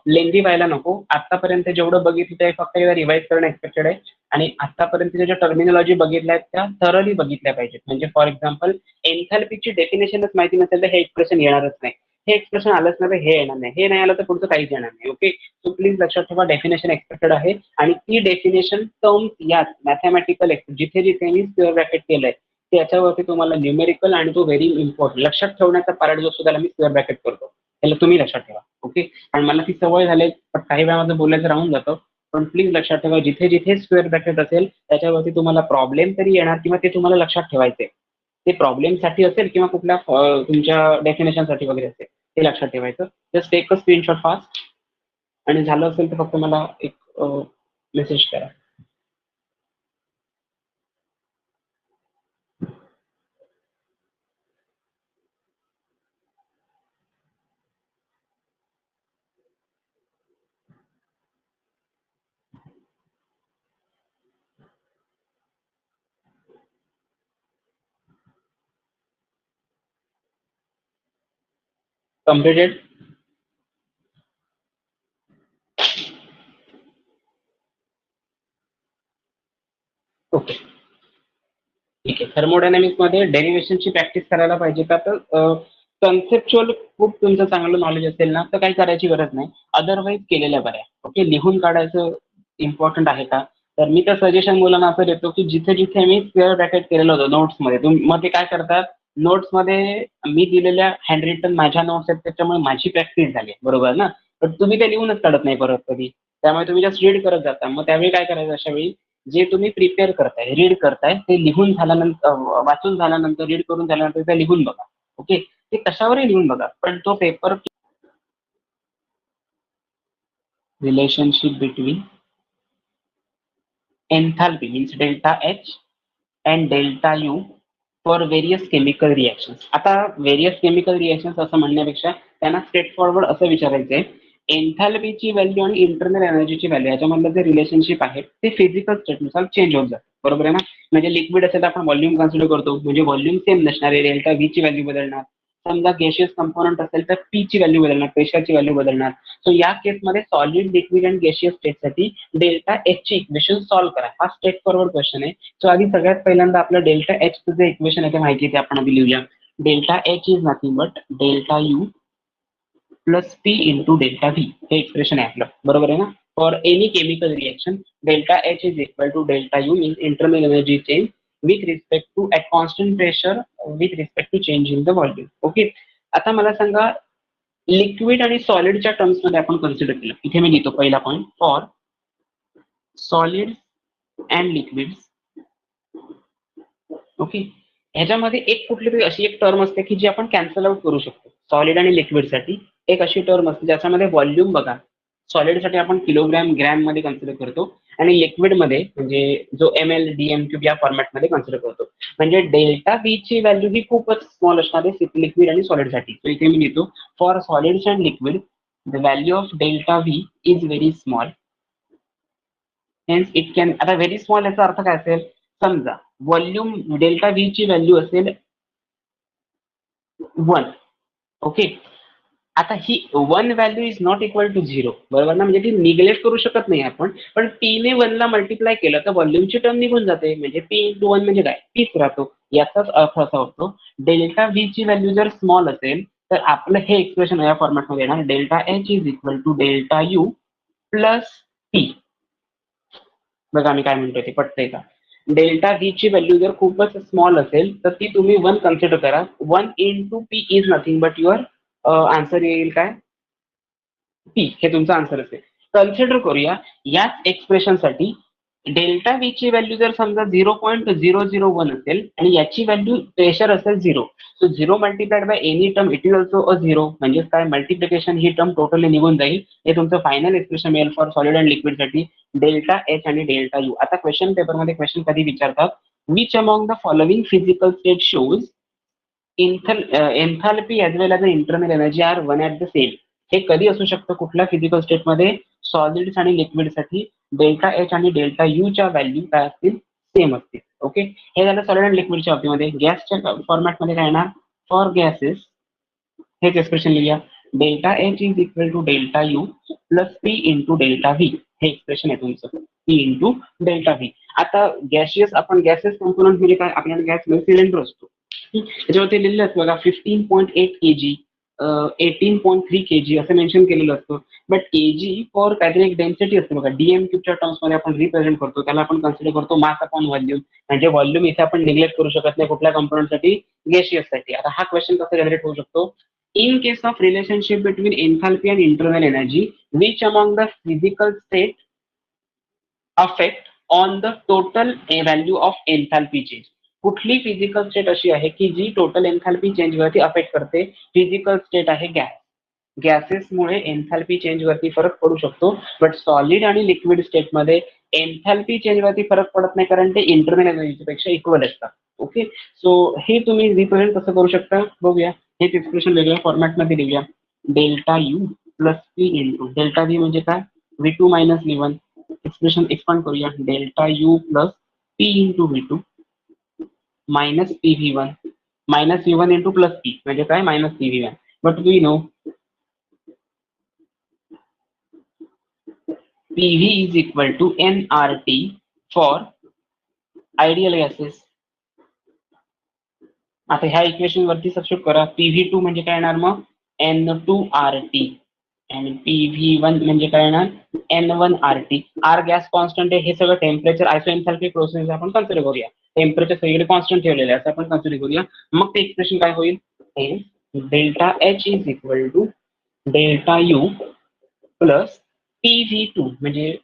A: लेंदी व्हायला नको. आतापर्यंत जेवढं बघितलं ते फक्त रिवाइज करणं एक्सपेक्टेड आहे आणि आतापर्यंत ज्या टर्मिनॉलॉजी बघितल्या त्या थरली बघितल्या पाहिजेत. म्हणजे फॉर एक्झाम्पल एन्थॅल्पीची डेफिनेशनच माहिती नसेल तर हे एक्सप्रेशन येणारच नाही. हे एक्सप्रेशन आलंच नाही तर हे येणार नाही. हे नाही आलं तर पुढचं काहीच येणार नाही. ओके, सो प्लीज लक्षात ठेवा डेफिनेशन एक्सपेक्टेड आहे आणि ती डेफिनेशन टर्म्स यात मॅथमॅटिकल जिथे जिथे मी स्क्वेअर ब्रॅकेट केलंय त्याच्यावरती तुम्हाला न्यूमेरिकल आणि तो व्हेरी इम्पॉर्टंट लक्षात ठेवण्याचा पार्ट जो असतो त्याला मी स्क्वेअर ब्रॅकेट करतो. त्याला तुम्ही लक्षात ठेवा. ओके, आणि मला ती सवय झाली पण काही वेळामध्ये बोलायचं राहून जातं. पण प्लीज लक्षात ठेवा जिथे जिथे स्क्वेअर ब्रॅकेट असेल त्याच्यावरती तुम्हाला प्रॉब्लेम तरी येणार किंवा ते तुम्हाला लक्षात ठेवायचे. ते प्रॉब्लेमसाठी असेल किंवा कुठल्या तुमच्या डेफिनेशनसाठी वगैरे असेल ते लक्षात ठेवायचं. Just take a screenshot fast आणि झालं असेल तर फक्त मला एक मेसेज करा. कम्प्लिटेड. ओके, ठीक आहे. थर्मोडायनामिक्स मध्ये डेरिव्हेशनची प्रॅक्टिस करायला पाहिजे का, तर कन्सेप्च्युअल खूप तुमचं चांगलं नॉलेज असेल ना तर काही करायची गरज नाही. अदरवाईज केलेल्या बऱ्या. ओके, लिहून काढायचं इम्पॉर्टंट आहे का, तर मी तर सजेशन मुलांना असं देतो की जिथे जिथे मी स्क्वेअर ब्रॅकेट केलेलं होतं नोट्समध्ये, मग ते काय करतात नोट्समध्ये मी दिलेल्या हँड रिटन माझ्या नोट्स आहेत त्याच्यामुळे माझी प्रॅक्टिस झाली बरोबर ना. पण तुम्ही ते लिहूनच काढत नाही परत कधी, त्यामुळे तुम्ही जस्ट रीड करत जाता. मग त्यावेळी काय करायचं, अशा वेळी जे तुम्ही प्रिपेअर करताय रीड करताय ते लिहून झाल्यानंतर वाचून झाल्यानंतर रीड करून झाल्यानंतर ते लिहून बघा. ओके, ते कशावरही लिहून बघा पण तो paper relationship between एन्थॅल्पी means delta H and delta U for various chemical reactions. आता व्हेरियस केमिकल रिएक्शन्स असं म्हणण्यापेक्षा त्यांना स्ट्रेट फॉरवर्ड असं विचारायचंय, एन्थॅल्पीची व्हॅल्यू आणि इंटरनल एनर्जीची व्हॅल्यू याच्यामधलं जे रिलेशनशिप आहे ते फिजिकल स्टेटनुसार चेंज होत जातं बरोबर आहे ना. म्हणजे लिक्विड असेल तर आपण व्हॉल्यूम कन्सिडर करतो, म्हणजे व्हॉल्यूम सेम नसणार आहे, डेल्टा व्ही ची व्हॅल्यू बदलणार. समजा गॅशियस कंपोनंट असेल तर पी ची व्हॅल्यू बदलणार, प्रेशरची व्हॅल्यू बदलणार. सो या केसमध्ये सॉलिड लिक्विड अँड गॅशियस स्टेटसाठी डेल्टा एच ची इक्वेशन सॉल्व्ह करा. हा स्ट्रेट फॉरवर्ड क्वेश्चन आहे. सो आधी सगळ्यात पहिल्यांदा आपलं डेल्टा एच चं जे इक्वेशन आहे ते माहिती आहे आपण आधी लिहूया. Delta H is nothing but delta U plus P into delta V हे एक्सप्रेशन आहे आपलं बरोबर आहे ना. For any chemical reaction delta H is equal to delta U means internal energy change with respect to at constant pressure with respect to change in the volume. Okay, आता मला सांगा liquid आणि सॉलिडच्या terms मध्ये आपण consider केलं. इथे मी लिहितो पहिला point, for solid and liquid. Okay, ह्याच्यामध्ये एक कुठली तरी अशी एक टर्म असते की जी आपण कॅन्सल आउट करू शकतो. सॉलिड आणि लिक्विडसाठी एक अशी टर्म असते ज्याच्यामध्ये व्हॉल्यूम बघा, सॉलिडसाठी आपण किलोग्रॅम ग्रॅम मध्ये कन्सिडर करतो आणि लिक्विडमध्ये म्हणजे जो ml dm क्यूब या फॉर्मॅटमध्ये कन्सिडर करतो. म्हणजे डेल्टा व्ही ची व्हॅल्यू ही खूपच स्मॉल असणार आहे लिक्विड आणि सॉलिडसाठी. तर इथे मी लिहितो for solids and liquid the value of delta V is very small hence it can, आता व्हेरी स्मॉल याचा अर्थ काय असेल, समजा व्हॉल्यूम डेल्टा व्ही ची व्हॅल्यू असेल 1. ओके, आता ही 1 value is not equal to 0, बरोबर ना, म्हणजे ती निग्लेक्ट करू शकत नाही आपण, पण पी ने 1 ला मल्टिप्लाय केलं तर व्हॉल्यूमची टर्म निघून जाते, म्हणजे पी इंटू 1 म्हणजे काय, पीच राहतो. याचाच अर्थ असा होतो, डेल्टा व्ही ची व्हॅल्यू जर स्मॉल असेल तर आपलं हे एक्सप्रेशन या फॉर्मॅटमध्ये येणार, delta H is equal to delta U plus P. बघा मी काय म्हणतोय ते पटतंय का. डेल्टा व्ही ची व्हॅल्यू जर खूपच स्मॉल असेल तर ती तुम्ही 1 कन्सिडर करा. 1 into P is nothing but your answer येईल काय, पी, हे तुमचं आन्सर असेल. कन्सिडर करूया याच एक्सप्रेशनसाठी डेल्टा व्ही ची व्हॅल्यू जर समजा 0.001 असेल आणि याची व्हॅल्यू प्रेशर असेल 0, so 0 multiplied by any term it is also a 0, म्हणजे काय, मल्टिप्लिकेशन ही टर्म टोटली निघून जाईल. हे तुमचं फायनल एक्सप्रेशन मिळेल फॉर सॉलिड अँड लिक्विड साठी डेल्टा एच आणि डेल्टा यू. आता क्वेश्चन पेपरमध्ये क्वेश्चन कधी विचारतात, which among the following physical state shows enthalpy as well as internal energy are one at the same. हे कधी असू शकतं, कुठल्या फिजिकल स्टेटमध्ये, सॉलिड्स आणि लिक्विडसाठी डेल्टा एच आणि डेल्टा यू च्या व्हॅल्यू काय असतील, सेम असतील. ओके, हे झालं सॉलिड अँड लिक्विडच्या बाबतीमध्ये. गॅसच्या फॉर्मॅटमध्ये काय येणार, फॉर गॅसेस हेच एक्सप्रेशन लिहूया, delta H is equal to delta U plus P into delta V. हे एक्सप्रेशन आहे तुमचं, पी इंटू डेल्टा व्ही. आता गॅशियस, आपण गॅसेस कॉम्पोनंट म्हणजे काय, आपल्याला गॅस सिलेंडर असतो, त्याच्यावरती लिहिलेलं असतं बघा 15.8 kg, 18.3 kg असं मेन्शन केलेलं असतं. बट kg फॉर काहीतरी एक डेन्सिटी असते बघा, डीएम क्यूबच्या टर्म्स मध्ये आपण रिप्रेझेंट करतो, त्याला आपण कन्सिडर करतो मास अपॉन व्हॉल्यूम. म्हणजे व्हॉल्यूम इथे आपण निग्लेक्ट करू शकत नाही कुठल्या कंपोनंटसाठी, गॅशियससाठी. आता हा क्वेश्चन कसा जनरेट होऊ शकतो, in case of relationship between enthalpy and internal energy, which among the physical state affect on the total value of enthalpy change. कुठली फिजिकल स्टेट अशी आहे की जी टोटल एन्थाल्पी चेंज वरती अफेक्ट करते, फिजिकल स्टेट आहे gas. गॅसेसमुळे enthalpy change वरती फरक पडू शकतो, बट सॉलिड आणि लिक्विड स्टेटमध्ये एन्थाल्पी चेंज वरती फरक पडत नाही, कारण ते इंटरनल एनर्जी पेक्षा इक्वल असतात. ओके, सो हे तुम्ही रिप्रेझेंट कसं करू शकता बघूया. हेच एक्सप्रेशन वेगळ्या फॉर्मॅटमध्ये लिहूया, delta U plus P into delta V म्हणजे काय, V two minus V one. Expression expand करूया, delta U plus P into V two minus P V one, minus V one into plus P म्हणजे काय, minus P V one. But we know PV is equal to nRT for ideal gases. आता ह्या equation वरती substitute करा, PV2 म्हणजे काय येणार मग, N2RT आणि PV1 म्हणजे काय येणार, N1RT. आर गॅस कॉन्स्टंट आहे, हे सगळं टेम्परेचर आयसोएन्थॅल्पिक प्रोसेस आपण कन्सिडर करूया, टेम्परेचर सगळीकडे कॉन्स्टंट ठेवलेले असं आपण कन्सिडर करूया. मग ते एक्सप्रेशन काय होईल, delta H is equal to delta U plus PV2 म्हणजे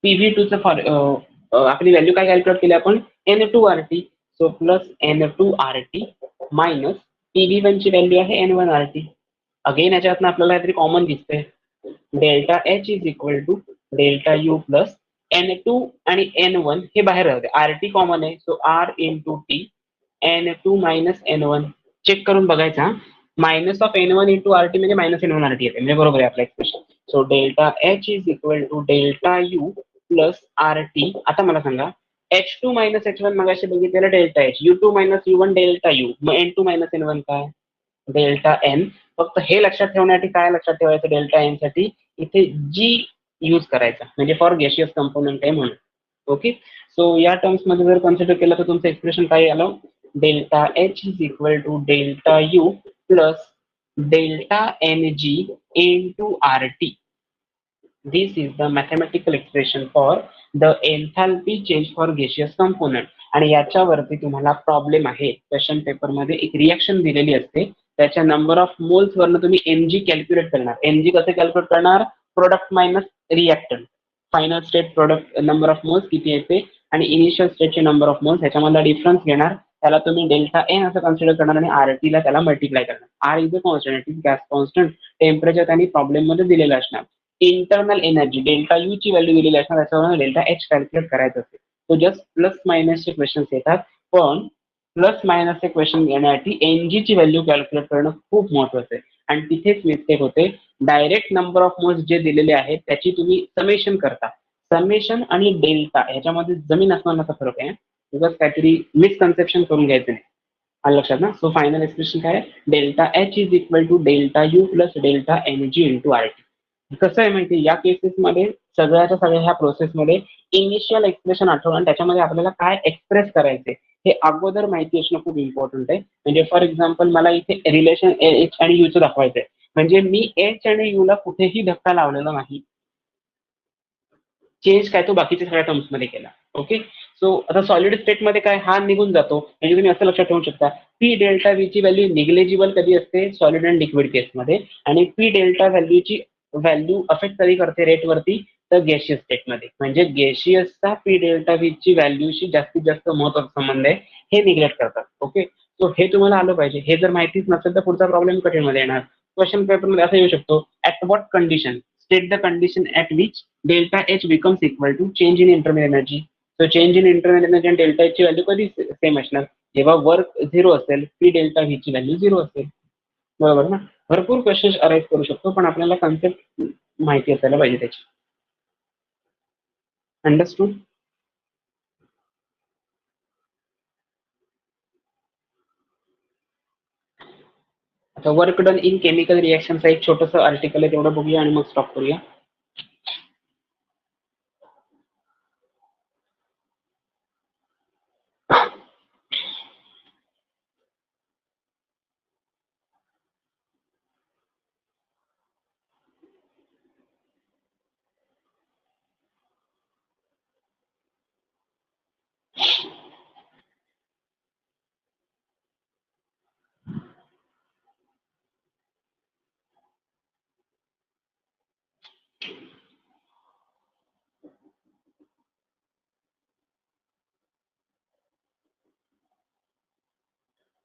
A: PV2 चं आपली व्हॅल्यू काय कॅल्क्युलेट केली आपण, N2RT. So plus N2RT minus PV1 ची व्हॅल्यू आहे N1RT. अगेन याच्यातनं आपल्याला काहीतरी कॉमन दिसते, delta H is equal to delta U plus N2 आणि N1 हे बाहेर राहते, RT कॉमन आहे, so R into T N2 minus N1. Check करून बघायचा, minus of N1 into RT म्हणजे मायनस N1RT येते, म्हणजे बरोबर आहे आपलं expression. So delta H is equal to delta U plus RT. आता मला सांगा, H2 मायनस H1 मगाशी बघितलेलं delta H, U2 minus U1 delta you, मग N2 मायनस N1 काय, डेल्टा एन. फक्त हे लक्षात ठेवण्यासाठी काय लक्षात ठेवायचं, डेल्टा एन साठी इथे जी यूज करायचा, म्हणजे फॉर गॅशियस कंपोनंट आहे म्हणून. ओके, सो या टर्म्स मध्ये जर कन्सिडर केलं तर तुमचं एक्सप्रेशन काय आलं, delta H is equal to delta U plus delta N G into R T. This is the mathematical expression for the enthalpy change for gaseous component. आणि याच्यावरती तुम्हाला प्रॉब्लेम आहे, क्वेश्चन पेपर मध्ये एक रिएक्शन दिलेली असते, त्याच्या नंबर ऑफ मोल्स वरनं तुम्ही एनजी कॅल्क्युलेट करणार. एनजी कसे कॅल्क्युलेट करणार, product minus reactant, final state product number of moles किती येते आणि इनिशियल स्टेटचे नंबर ऑफ मोल्स, ह्याच्यामधला डिफरन्स घेणार, त्याला तुम्ही डेल्टा एन असं कन्सिडर करणार आणि आरटी ला त्याला मल्टिप्लाय करणार. R is a constant, it is gas constant, temperature त्यांनी प्रॉब्लेम मध्ये दिलेलं असणार. इंटरनल एनर्जी डेल्टा यू ची व्हॅल्यू दिलेली असणार, त्याच्यावर डेल्टा एच कॅल्क्युलेट करायचं असेल. तो जस्ट प्लस मायनसचे क्वेश्चन्स येतात, पण प्लस मायनसचे क्वेश्चन घेण्यासाठी एनजी ची व्हॅल्यू कॅल्क्युलेट करणं खूप महत्वाचं आहे. आणि तिथेच मिस्टेक होते, डायरेक्ट नंबर ऑफ मोल्स जे दिलेले आहेत त्याची तुम्ही समेशन करता. समेशन आणि डेल्टा ह्याच्यामध्ये जमीन आसमानाचा फरक आहे. उगाच काहीतरी मिसकन्सेप्शन करून घ्यायचं नाही. आलं लक्षात ना. सो फायनल एक्सप्रेशन काय आहे, delta H is equal to delta U plus delta energy into R T. कसं आहे माहिती, या केसेसमध्ये सगळ्याच्या सगळ्या ह्या प्रोसेसमध्ये इनिशियल एक्सप्रेशन आठवण आणि त्याच्यामध्ये आपल्याला काय एक्सप्रेस करायचे हे अगोदर माहिती असणं खूप इम्पॉर्टंट आहे. म्हणजे फॉर एक्झाम्पल मला इथे रिलेशन एच आणि यूचं दाखवायचंय, म्हणजे मी एच आणि यू ला कुठेही धक्का लावलेला नाही, चेंज काय तो बाकीच्या सगळ्या टर्म्स मध्ये केला. ओके. सो आता सॉलिड स्टेटमध्ये काय हा निघून जातो, म्हणजे तुम्ही असं लक्षात ठेवू शकता पी डेल्टा व्ही ची व्हॅल्यू निग्लेजिबल कधी असते, सॉलिड अँड लिक्विड केसमध्ये, आणि पी डेल्टा व्हॅल्यूची व्हॅल्यू अफेक्ट कधी करते रेटवरती, तर गॅशियस स्टेटमध्ये. म्हणजे गॅशियसचा पी डेल्टा व्ही ची व्हॅल्यूशी जास्तीत जास्त महत्वाचा संबंध आहे, हे निग्लेक्ट करतात. ओके. सो हे तुम्हाला आलं पाहिजे. हे जर माहितीच नसेल तर पुढचा प्रॉब्लेम कठीण मध्ये येणार. क्वेश्चन पेपरमध्ये असं येऊ शकतो, at what condition state the condition at which delta H becomes equal to change in internal energy. So change in internal energy आणि delta H ची व्हॅल्यू कधी सेम असणार, जेव्हा वर्क 0 असेल, पी डेल्टा व्ही ची व्हॅल्यू 0 असेल. बरोबर ना. भरपूर क्वेश्चन अराईज करू शकतो, पण आपल्याला कन्सेप्ट माहिती असायला पाहिजे त्याची. अंडरस्टूड. आता वर्क डन इन केमिकल रिएक्शनचा एक छोटंसं आर्टिकल आहे, तेवढं बघूया आणि मग स्टॉप करूया.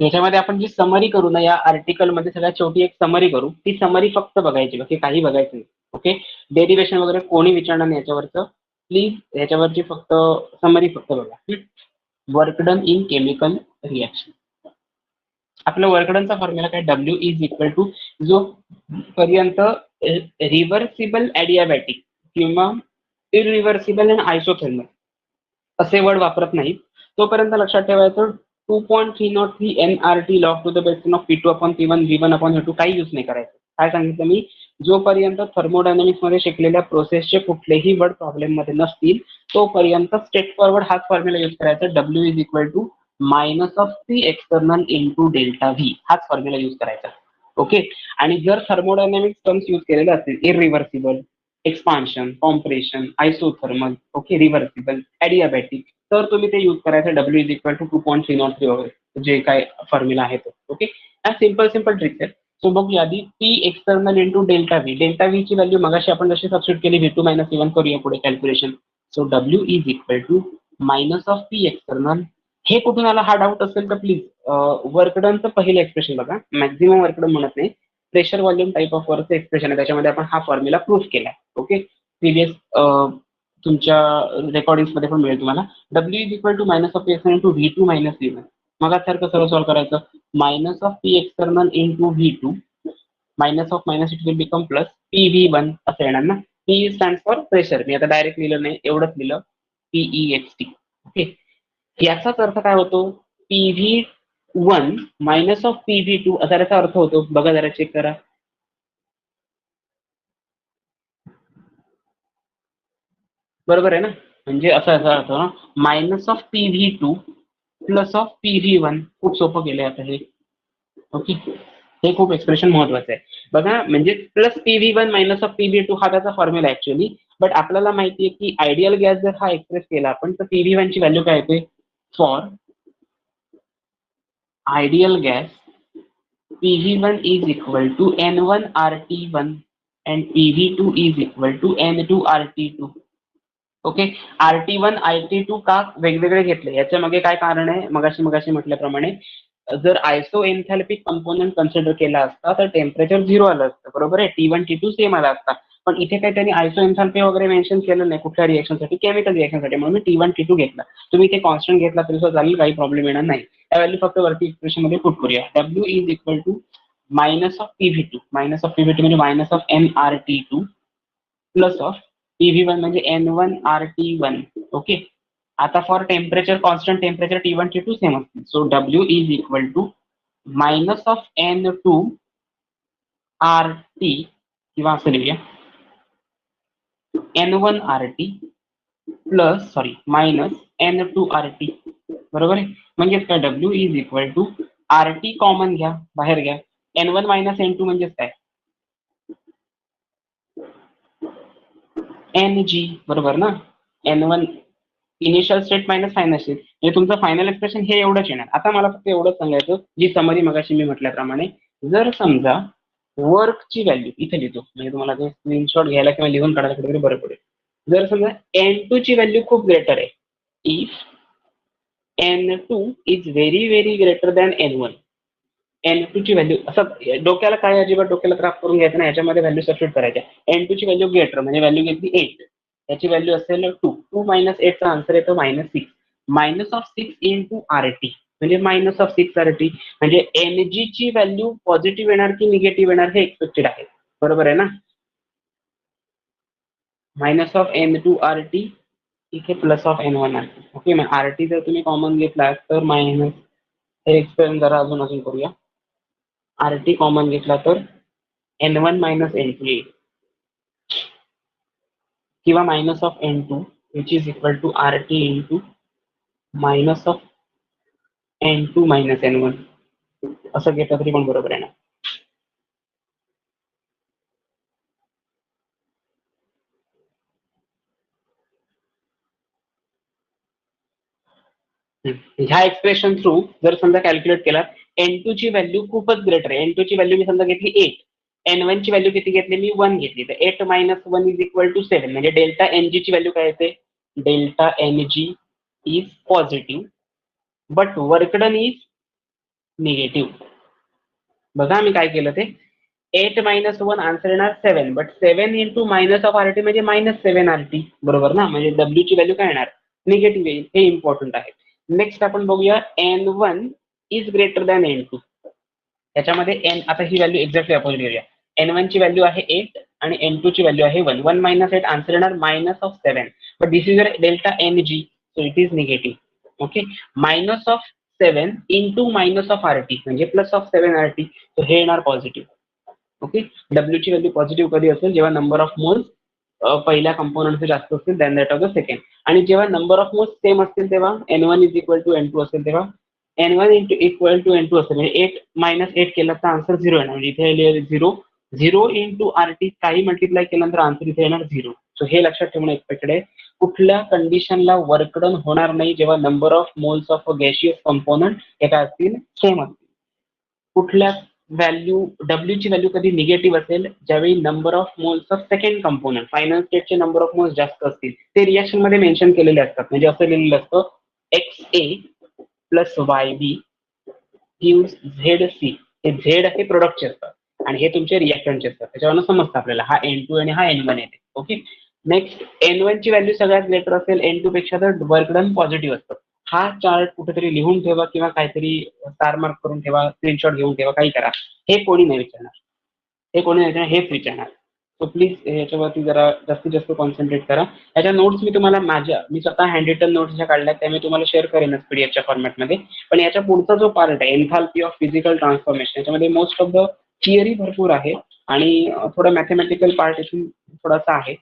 A: याच्यामध्ये आपण जी समरी करू ना, या आर्टिकल मध्ये सगळ्यात शेवटी एक समरी करू, ती समरी फक्त बघायची, बाकी काही बघायचं नाही. ओके. डेरिवेशन वगैरे कोणी विचारणार नाही याच्यावरचं, प्लीज याच्यावरची फक्त समरी फक्त बघा. Work done in chemical reaction. आपलं वर्क डनचा फॉर्म्युला काय, डब्ल्यू इज इक्वल टू जो पर्यंत रिव्हर्सिबल ॲडियाबॅटिक किंवा इरिव्हर्सिबल अँड आयसोथर्मल असे वर्ड वापरत नाहीत तोपर्यंत लक्षात ठेवायचं 2.303 NRT log to the base of P2 upon P1 V1 upon V2 काही यूज नाही करायचं. काय सांगितलं मी, जोपर्यंत थर्मोडायनामिक्स मध्ये शिकलेल्या प्रोसेसचे कुठलेही वर्ड प्रॉब्लेम मध्ये नसतील तोपर्यंत स्ट्रेट फॉरवर्ड हाच फॉर्म्युला यूज करायचा, W is equal to minus of P external into delta V, हाच फॉर्म्युला यूज करायचा. ओके. आणि जर थर्मोडायनामिक्स टर्म्स यूज केलेले असतील, irreversible, expansion, compression, isothermal, okay, reversible, adiabatic, तर तुम्ही ते यूज करायचं डब्ल्यू इज इक्वल टू 2.303 वगैरे जे काय फॉर्म्युला आहे तो. ओके. सिम्पल ट्रिक्स आहे. सो बघूया आधी P external into delta V. Delta V ची व्हॅल्यू मगाशी आपण जशी सबस्टिट्यूट केली व्ही2 मायनस व्ही1 करूया पुढे calculation. So W is equal to minus of P external. हे कुठून आला हा डाऊट असेल तर प्लीज वर्कडनचं पहिलं एक्सप्रेशन बघा, मॅक्झिमम वर्कडन म्हणत नाही, प्रेशर व्हॉल्यूम टाईप ऑफ वर्कचं एक्सप्रेशन आहे, त्याच्यामध्ये आपण हा फॉर्म्युला प्रूफ केला. ओके. प्रिव्हियस तुमच्या रेकॉर्डिंग मध्ये पण मिळेल तुम्हाला. W is equal to minus of P external into V two minus V one. मग सारखं सर्व सॉल्व्ह करायचं, minus of P external into V two, minus of minus it will become plus P V one असं येणार ना. P stand for pressure, मी आता direct लिहिलं नाही, एवढंच लिहिलं पीई एक्स टी. ओके. याचाच अर्थ काय होतो, P V one minus of P V two असा याचा अर्थ होतो. बघा जरा चेक करा. बरोबर आहे ना. म्हणजे असा अर्थ ना, minus of P V two plus of P V one. खूप सोपं केलंय आता हे. ओके. हे खूप एक्सप्रेशन महत्वाचं आहे बघा. म्हणजे plus P V one minus of P V two हा त्याचा फॉर्म्युला ऍक्च्युअली. बट आपल्याला माहिती आहे की आयडियल गॅस जर हा एक्सप्रेस केला आपण तर पी व्ही वन ची व्हॅल्यू काय येते, for ideal gas PV1 is equal to N1 RT1 and PV2 is equal to N2 RT2. Okay. RT1 RT2 का वेगवेगळे घेतले याच्या मागे काय कारण आहे, मगाशी म्हटल्याप्रमाणे जर आयसो एन्थॅल्पिक कंपोनंट कन्सिडर केला असता तर टेम्परेचर 0 आलं असतं. बरोबर आहे. T1 T2 सेम आला असता, पण इथे काही त्यांनी आयसो एन्थॅल्पी वगैरे मेन्शन केलं नाही कुठल्या रिएक्शनसाठी, केमिकल रिएक्शनसाठी, म्हणून मी T1 T2 घेतला. तुम्ही इथे कॉन्स्टंट घेतला तरी सुद्धा चालेल, काही प्रॉब्लेम येणार नाही. त्या व्हॅल्यू फक्त वरती एक्सप्रेशन मध्ये पुट करूया. W is equal to minus of P V two, minus of P V two म्हणजे minus of NRT2 plus of PV1 म्हणजे N1RT1. ओके. आता for temperature, constant temperature T1 T2 same असतील. So W is equal to minus of N2RT किंवा असं लिहूया N1RT plus minus N2RT. बरोबर आहे. म्हणजेच काय, W is equal to RT common घ्या, बाहेर घ्या. N1 मायनस N2 म्हणजेच काय, NG. बरोबर ना. N1 initial state minus final state, म्हणजे तुमचं फायनल एक्सप्रेशन हे एवढंच येणार. आता मला फक्त एवढंच सांगायचं, जी समरी मगाशी मी म्हटल्याप्रमाणे, जर समजा वर्कची व्हॅल्यू इथे लिहितो, म्हणजे तुम्हाला ते स्क्रीनशॉट घ्यायला किंवा लिहून काढायला कुठेतरी बरं पडेल. जर समजा N2 ची व्हॅल्यू खूप ग्रेटर आहे, if N2 is very very greater than N1. N2 ची व्हॅल्यू, असं डोक्याला काय अजिबात डोक्याला त्रास करून घ्यायचा नाही, याच्यामध्ये व्हॅल्यू सबस्टिट्यूट करायच्या. N2 ची व्हॅल्यू ग्रेटर म्हणजे व्हॅल्यू घेतली 8, याची व्हॅल्यू असेल 2. 2 मायनस 8चा आन्सर येतो -6. मायनस ऑफ 6 इंटू RT म्हणजे मायनस ऑफ 6 RT, म्हणजे Ng ची व्हॅल्यू पॉझिटिव्ह येणार की निगेटिव्ह येणार हे एक्सपेक्टेड आहे. बरोबर आहे ना. मायनस ऑफ N2RT इथे प्लस ऑफ N1RT. ओके. मग RT जर तुम्ही कॉमन घेतला तर मायनस, हे एक्सपेरिमेंट जरा अजून करूया. RT कॉमन घेतला तर N1 मायनस N2 येईल, किंवा minus of N2 which is equal to RT into minus of N2 minus N1, असं घेतलं तरी पण बरोबर आहे ना. ह्या एक्सप्रेशन थ्रू जर समजा कॅल्क्युलेट केला, N2 ची व्हॅल्यू खूपच ग्रेटर आहे. N2 ची व्हॅल्यू मी समजा घेतली 8, N1 ची व्हॅल्यू किती घेतली मी 1 घेतली, तर 8 मायनस 1 इज इक्वल टू 7. म्हणजे डेल्टा NG ची व्हॅल्यू काय येते, delta NG is positive but work done is negative. बघा आम्ही काय केलं ते, 8 मायनस 1 आन्सर येणार 7, but 7 into minus of RT म्हणजे -7 RT. बरोबर ना. म्हणजे W ची व्हॅल्यू काय येणार, निगेटिव्ह येईल. हे इम्पॉर्टंट आहे. नेक्स्ट आपण बघूया N1 is greater than N2. त्याच्यामध्ये आता ही व्हॅल्यू एक्झॅक्टली अपोजिट घेऊया. N1 ची व्हॅल्यू आहे 8 आणि N2 ची व्हॅल्यू आहे 1. 1 मायनस 8 आन्सर येणार minus of 7, but this is delta NG, so it is negative. Okay. Minus of 7 into minus of RT म्हणजे प्लस ऑफ 7 RT, तर हे येणार पॉझिटिव्ह. ओके. डब्ल्यू ची व्हॅल्यू पॉझिटिव्ह कधी असेल, जेव्हा नंबर ऑफ मोल्स पहिल्या कंपोनंटचे जास्त असतील than that of the second, आणि जेव्हा नंबर ऑफ मोल्स सेम असतील तेव्हा N1 is equal to N2 असेल, तेव्हा N1 इक्वल टू N2 असेल, म्हणजे 8 मायनस 8 केला तर आन्सर 0 येणार. म्हणजे इथे 0 0 इंटू RT काही मल्टिप्लाय केल्यानंतर आन्सर इथे येणार 0. सो हे लक्षात ठेवणं एक्सपेक्टेड आहे. कुठल्या कंडिशनला वर्क डन होणार नाही, जेव्हा number of moles of gaseous component एका असतील सेम असतील. कुठल्या व्हॅल्यू, W ची व्हॅल्यू कधी निगेटिव्ह असेल, ज्यावेळी number of moles of second component final स्टेटचे नंबर ऑफ मोल्स जास्त असतील. ते रिएक्शन मध्ये मेन्शन केलेले असतात. म्हणजे असं लिहिलेलं असतं XA plus YB gives ZC. हे Z हे प्रोडक्टचे असतात आणि हे तुमचे रिएक्टंटचे असतात. त्याच्यावरून समजतं आपल्याला हा N2 आणि हा N1 येते. ओके. नेक्स्ट, N1 ची व्हॅल्यू सगळ्यात ग्रेटर असेल N2 पेक्षा, तर वर्क डन पॉझिटिव्ह असतं. हा चार्ट कुठेतरी लिहून ठेवा किंवा काहीतरी स्टार मार्क करून ठेवा, स्क्रीनशॉट घेऊन ठेवा, काही करा. हे कोणी नाही विचारणार, हेच विचारणार. सो प्लीज याच्यावरती जरा जास्तीत जास्त कॉन्सन्ट्रेट करा. याच्या नोट्स मी तुम्हाला मी स्वतः हँड रिटन नोट्स ज्या काढल्या त्या मी तुम्हाला शेअर करेनच पीडीएफच्या फॉर्मॅटमध्ये. पण याच्या पुढचा जो पार्ट आहे, एन्थाल्पी ऑफ फिजिकल ट्रान्सफॉर्मेशन, याच्यामध्ये मोस्ट ऑफ द थिअरी भरपूर आहे आणि थोडं मॅथमॅटिकल पार्ट इथून थोडासा आहे.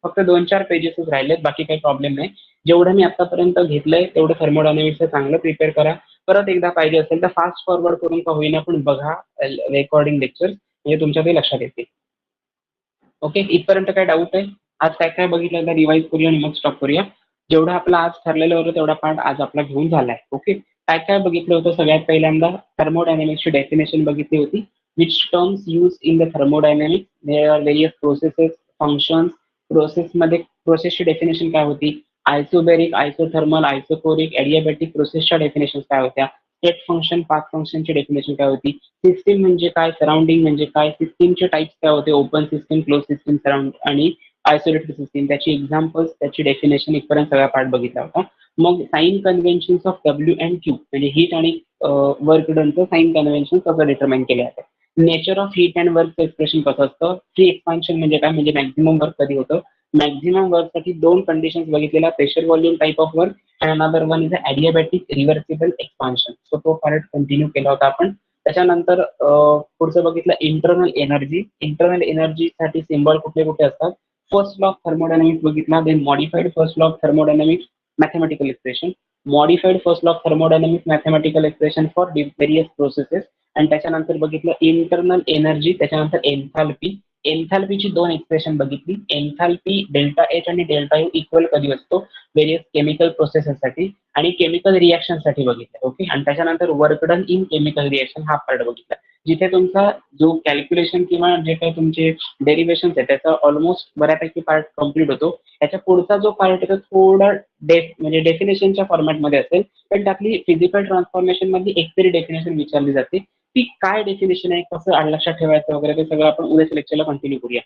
A: फक्त 2-4 पेजेसच राहिलेत, बाकी काही प्रॉब्लेम नाही. जेवढं मी आतापर्यंत घेतलंय तेवढं थर्मोडायनॅमिक्सचं चांगलं प्रिपेअर करा. परत एकदा पाहिजे असेल तर फास्ट फॉरवर्ड करून का होईना पण बघा रेकॉर्डिंग लेक्चर, म्हणजे तुमच्या ते लक्षात येते. ओके. इथपर्यंत काय डाऊट आहे? आज काय काय बघितलं एकदा रिवाइज करूया आणि मग स्टॉप करूया. जेवढं आपलं आज ठरलेलं होतं तेवढा पार्ट आज आपला घेऊन झालाय. ओके. काय काय बघितलं होतं? सगळ्यात पहिल्यांदा थर्मोडायनॅमिक्सची डेफिनेशन बघितली होती. Which terms use in the thermodynamics, there are various processes, functions. प्रोसेसमध्ये प्रोसेसची डेफिनेशन काय होती, आयसोबॅरिक, आयसोथर्मल, आयसोकोरिक, ॲडियाबॅटिक प्रोसेसच्या डेफिनेशन काय होत्या, स्टेट फंक्शन, पाथ फंक्शनची डेफिनेशन काय होती, सिस्टीम म्हणजे काय, सराउंडिंग म्हणजे काय, सिस्टीमचे टाइप्स काय होते, open system, close system, surround आणि आयसोलेटेड सिस्टीम, त्याची एक्झाम्पल्स, त्याची डेफिनेशन, इथपर्यंत सगळा पार्ट बघितला होता. मग sign conventions of W and Q, म्हणजे हीट आणि वर्क डनचं साइन कन्व्हेन्शन कसं डिटरमाइन केले जाते. नेचर ऑफ हीट अँड वर्कचं एक्सप्रेशन कसं असतं, फ्री एक्सपान्शन म्हणजे काय, म्हणजे मॅक्झिमम वर्क कधी होतं, मॅक्झिमम वर्कसाठी 2 कंडिशन्स बघितलेल्या, pressure volume type of work and another one is adiabatic reversible expansion. So तो पार्ट कंटिन्यू केला होता आपण. त्याच्यानंतर पुढचं बघितलं इंटरनल एनर्जी. इंटरनल एनर्जीसाठी सिम्बॉल कुठले कुठे असतात. फर्स्ट लॉ ऑफ थर्मोडायनामिक्स बघितला, then modified first law of thermodynamics mathematical expression, modified first law of thermodynamics mathematical expression for various processes. आणि त्याच्यानंतर बघितलं इंटरनल एनर्जी, त्याच्यानंतर एन्थाल्पी. एन्थाल्पीची 2 एक्सप्रेशन बघितली. एन्थाल्पी डेल्टा एच आणि डेल्टा यू इक्वल कधी असतो, various chemical प्रोसेसेससाठी आणि केमिकल रिॲक्शनसाठी बघितलं. ओके. आणि त्याच्यानंतर work done in chemical reaction हा पार्ट बघितला, जिथे तुमचा जो कॅल्क्युलेशन किंवा जे काही तुमचे डेरिव्हेशन्स आहे त्याचा ऑलमोस्ट बऱ्यापैकी पार्ट कम्प्लीट होतो. याच्या पुढचा जो पार्ट आहे तो थोडा म्हणजे डेफिनेशनच्या फॉर्मॅटमध्ये असेल, पण त्यातली फिजिकल ट्रान्सफॉर्मेशन मधली एक तरी डेफिनेशन विचारली जाते. ती काय डेफिनेशन आहे, कसं लक्षात ठेवायचं वगैरे ते सगळं आपण उद्याच्या लेक्चरला कंटिन्यू करूया.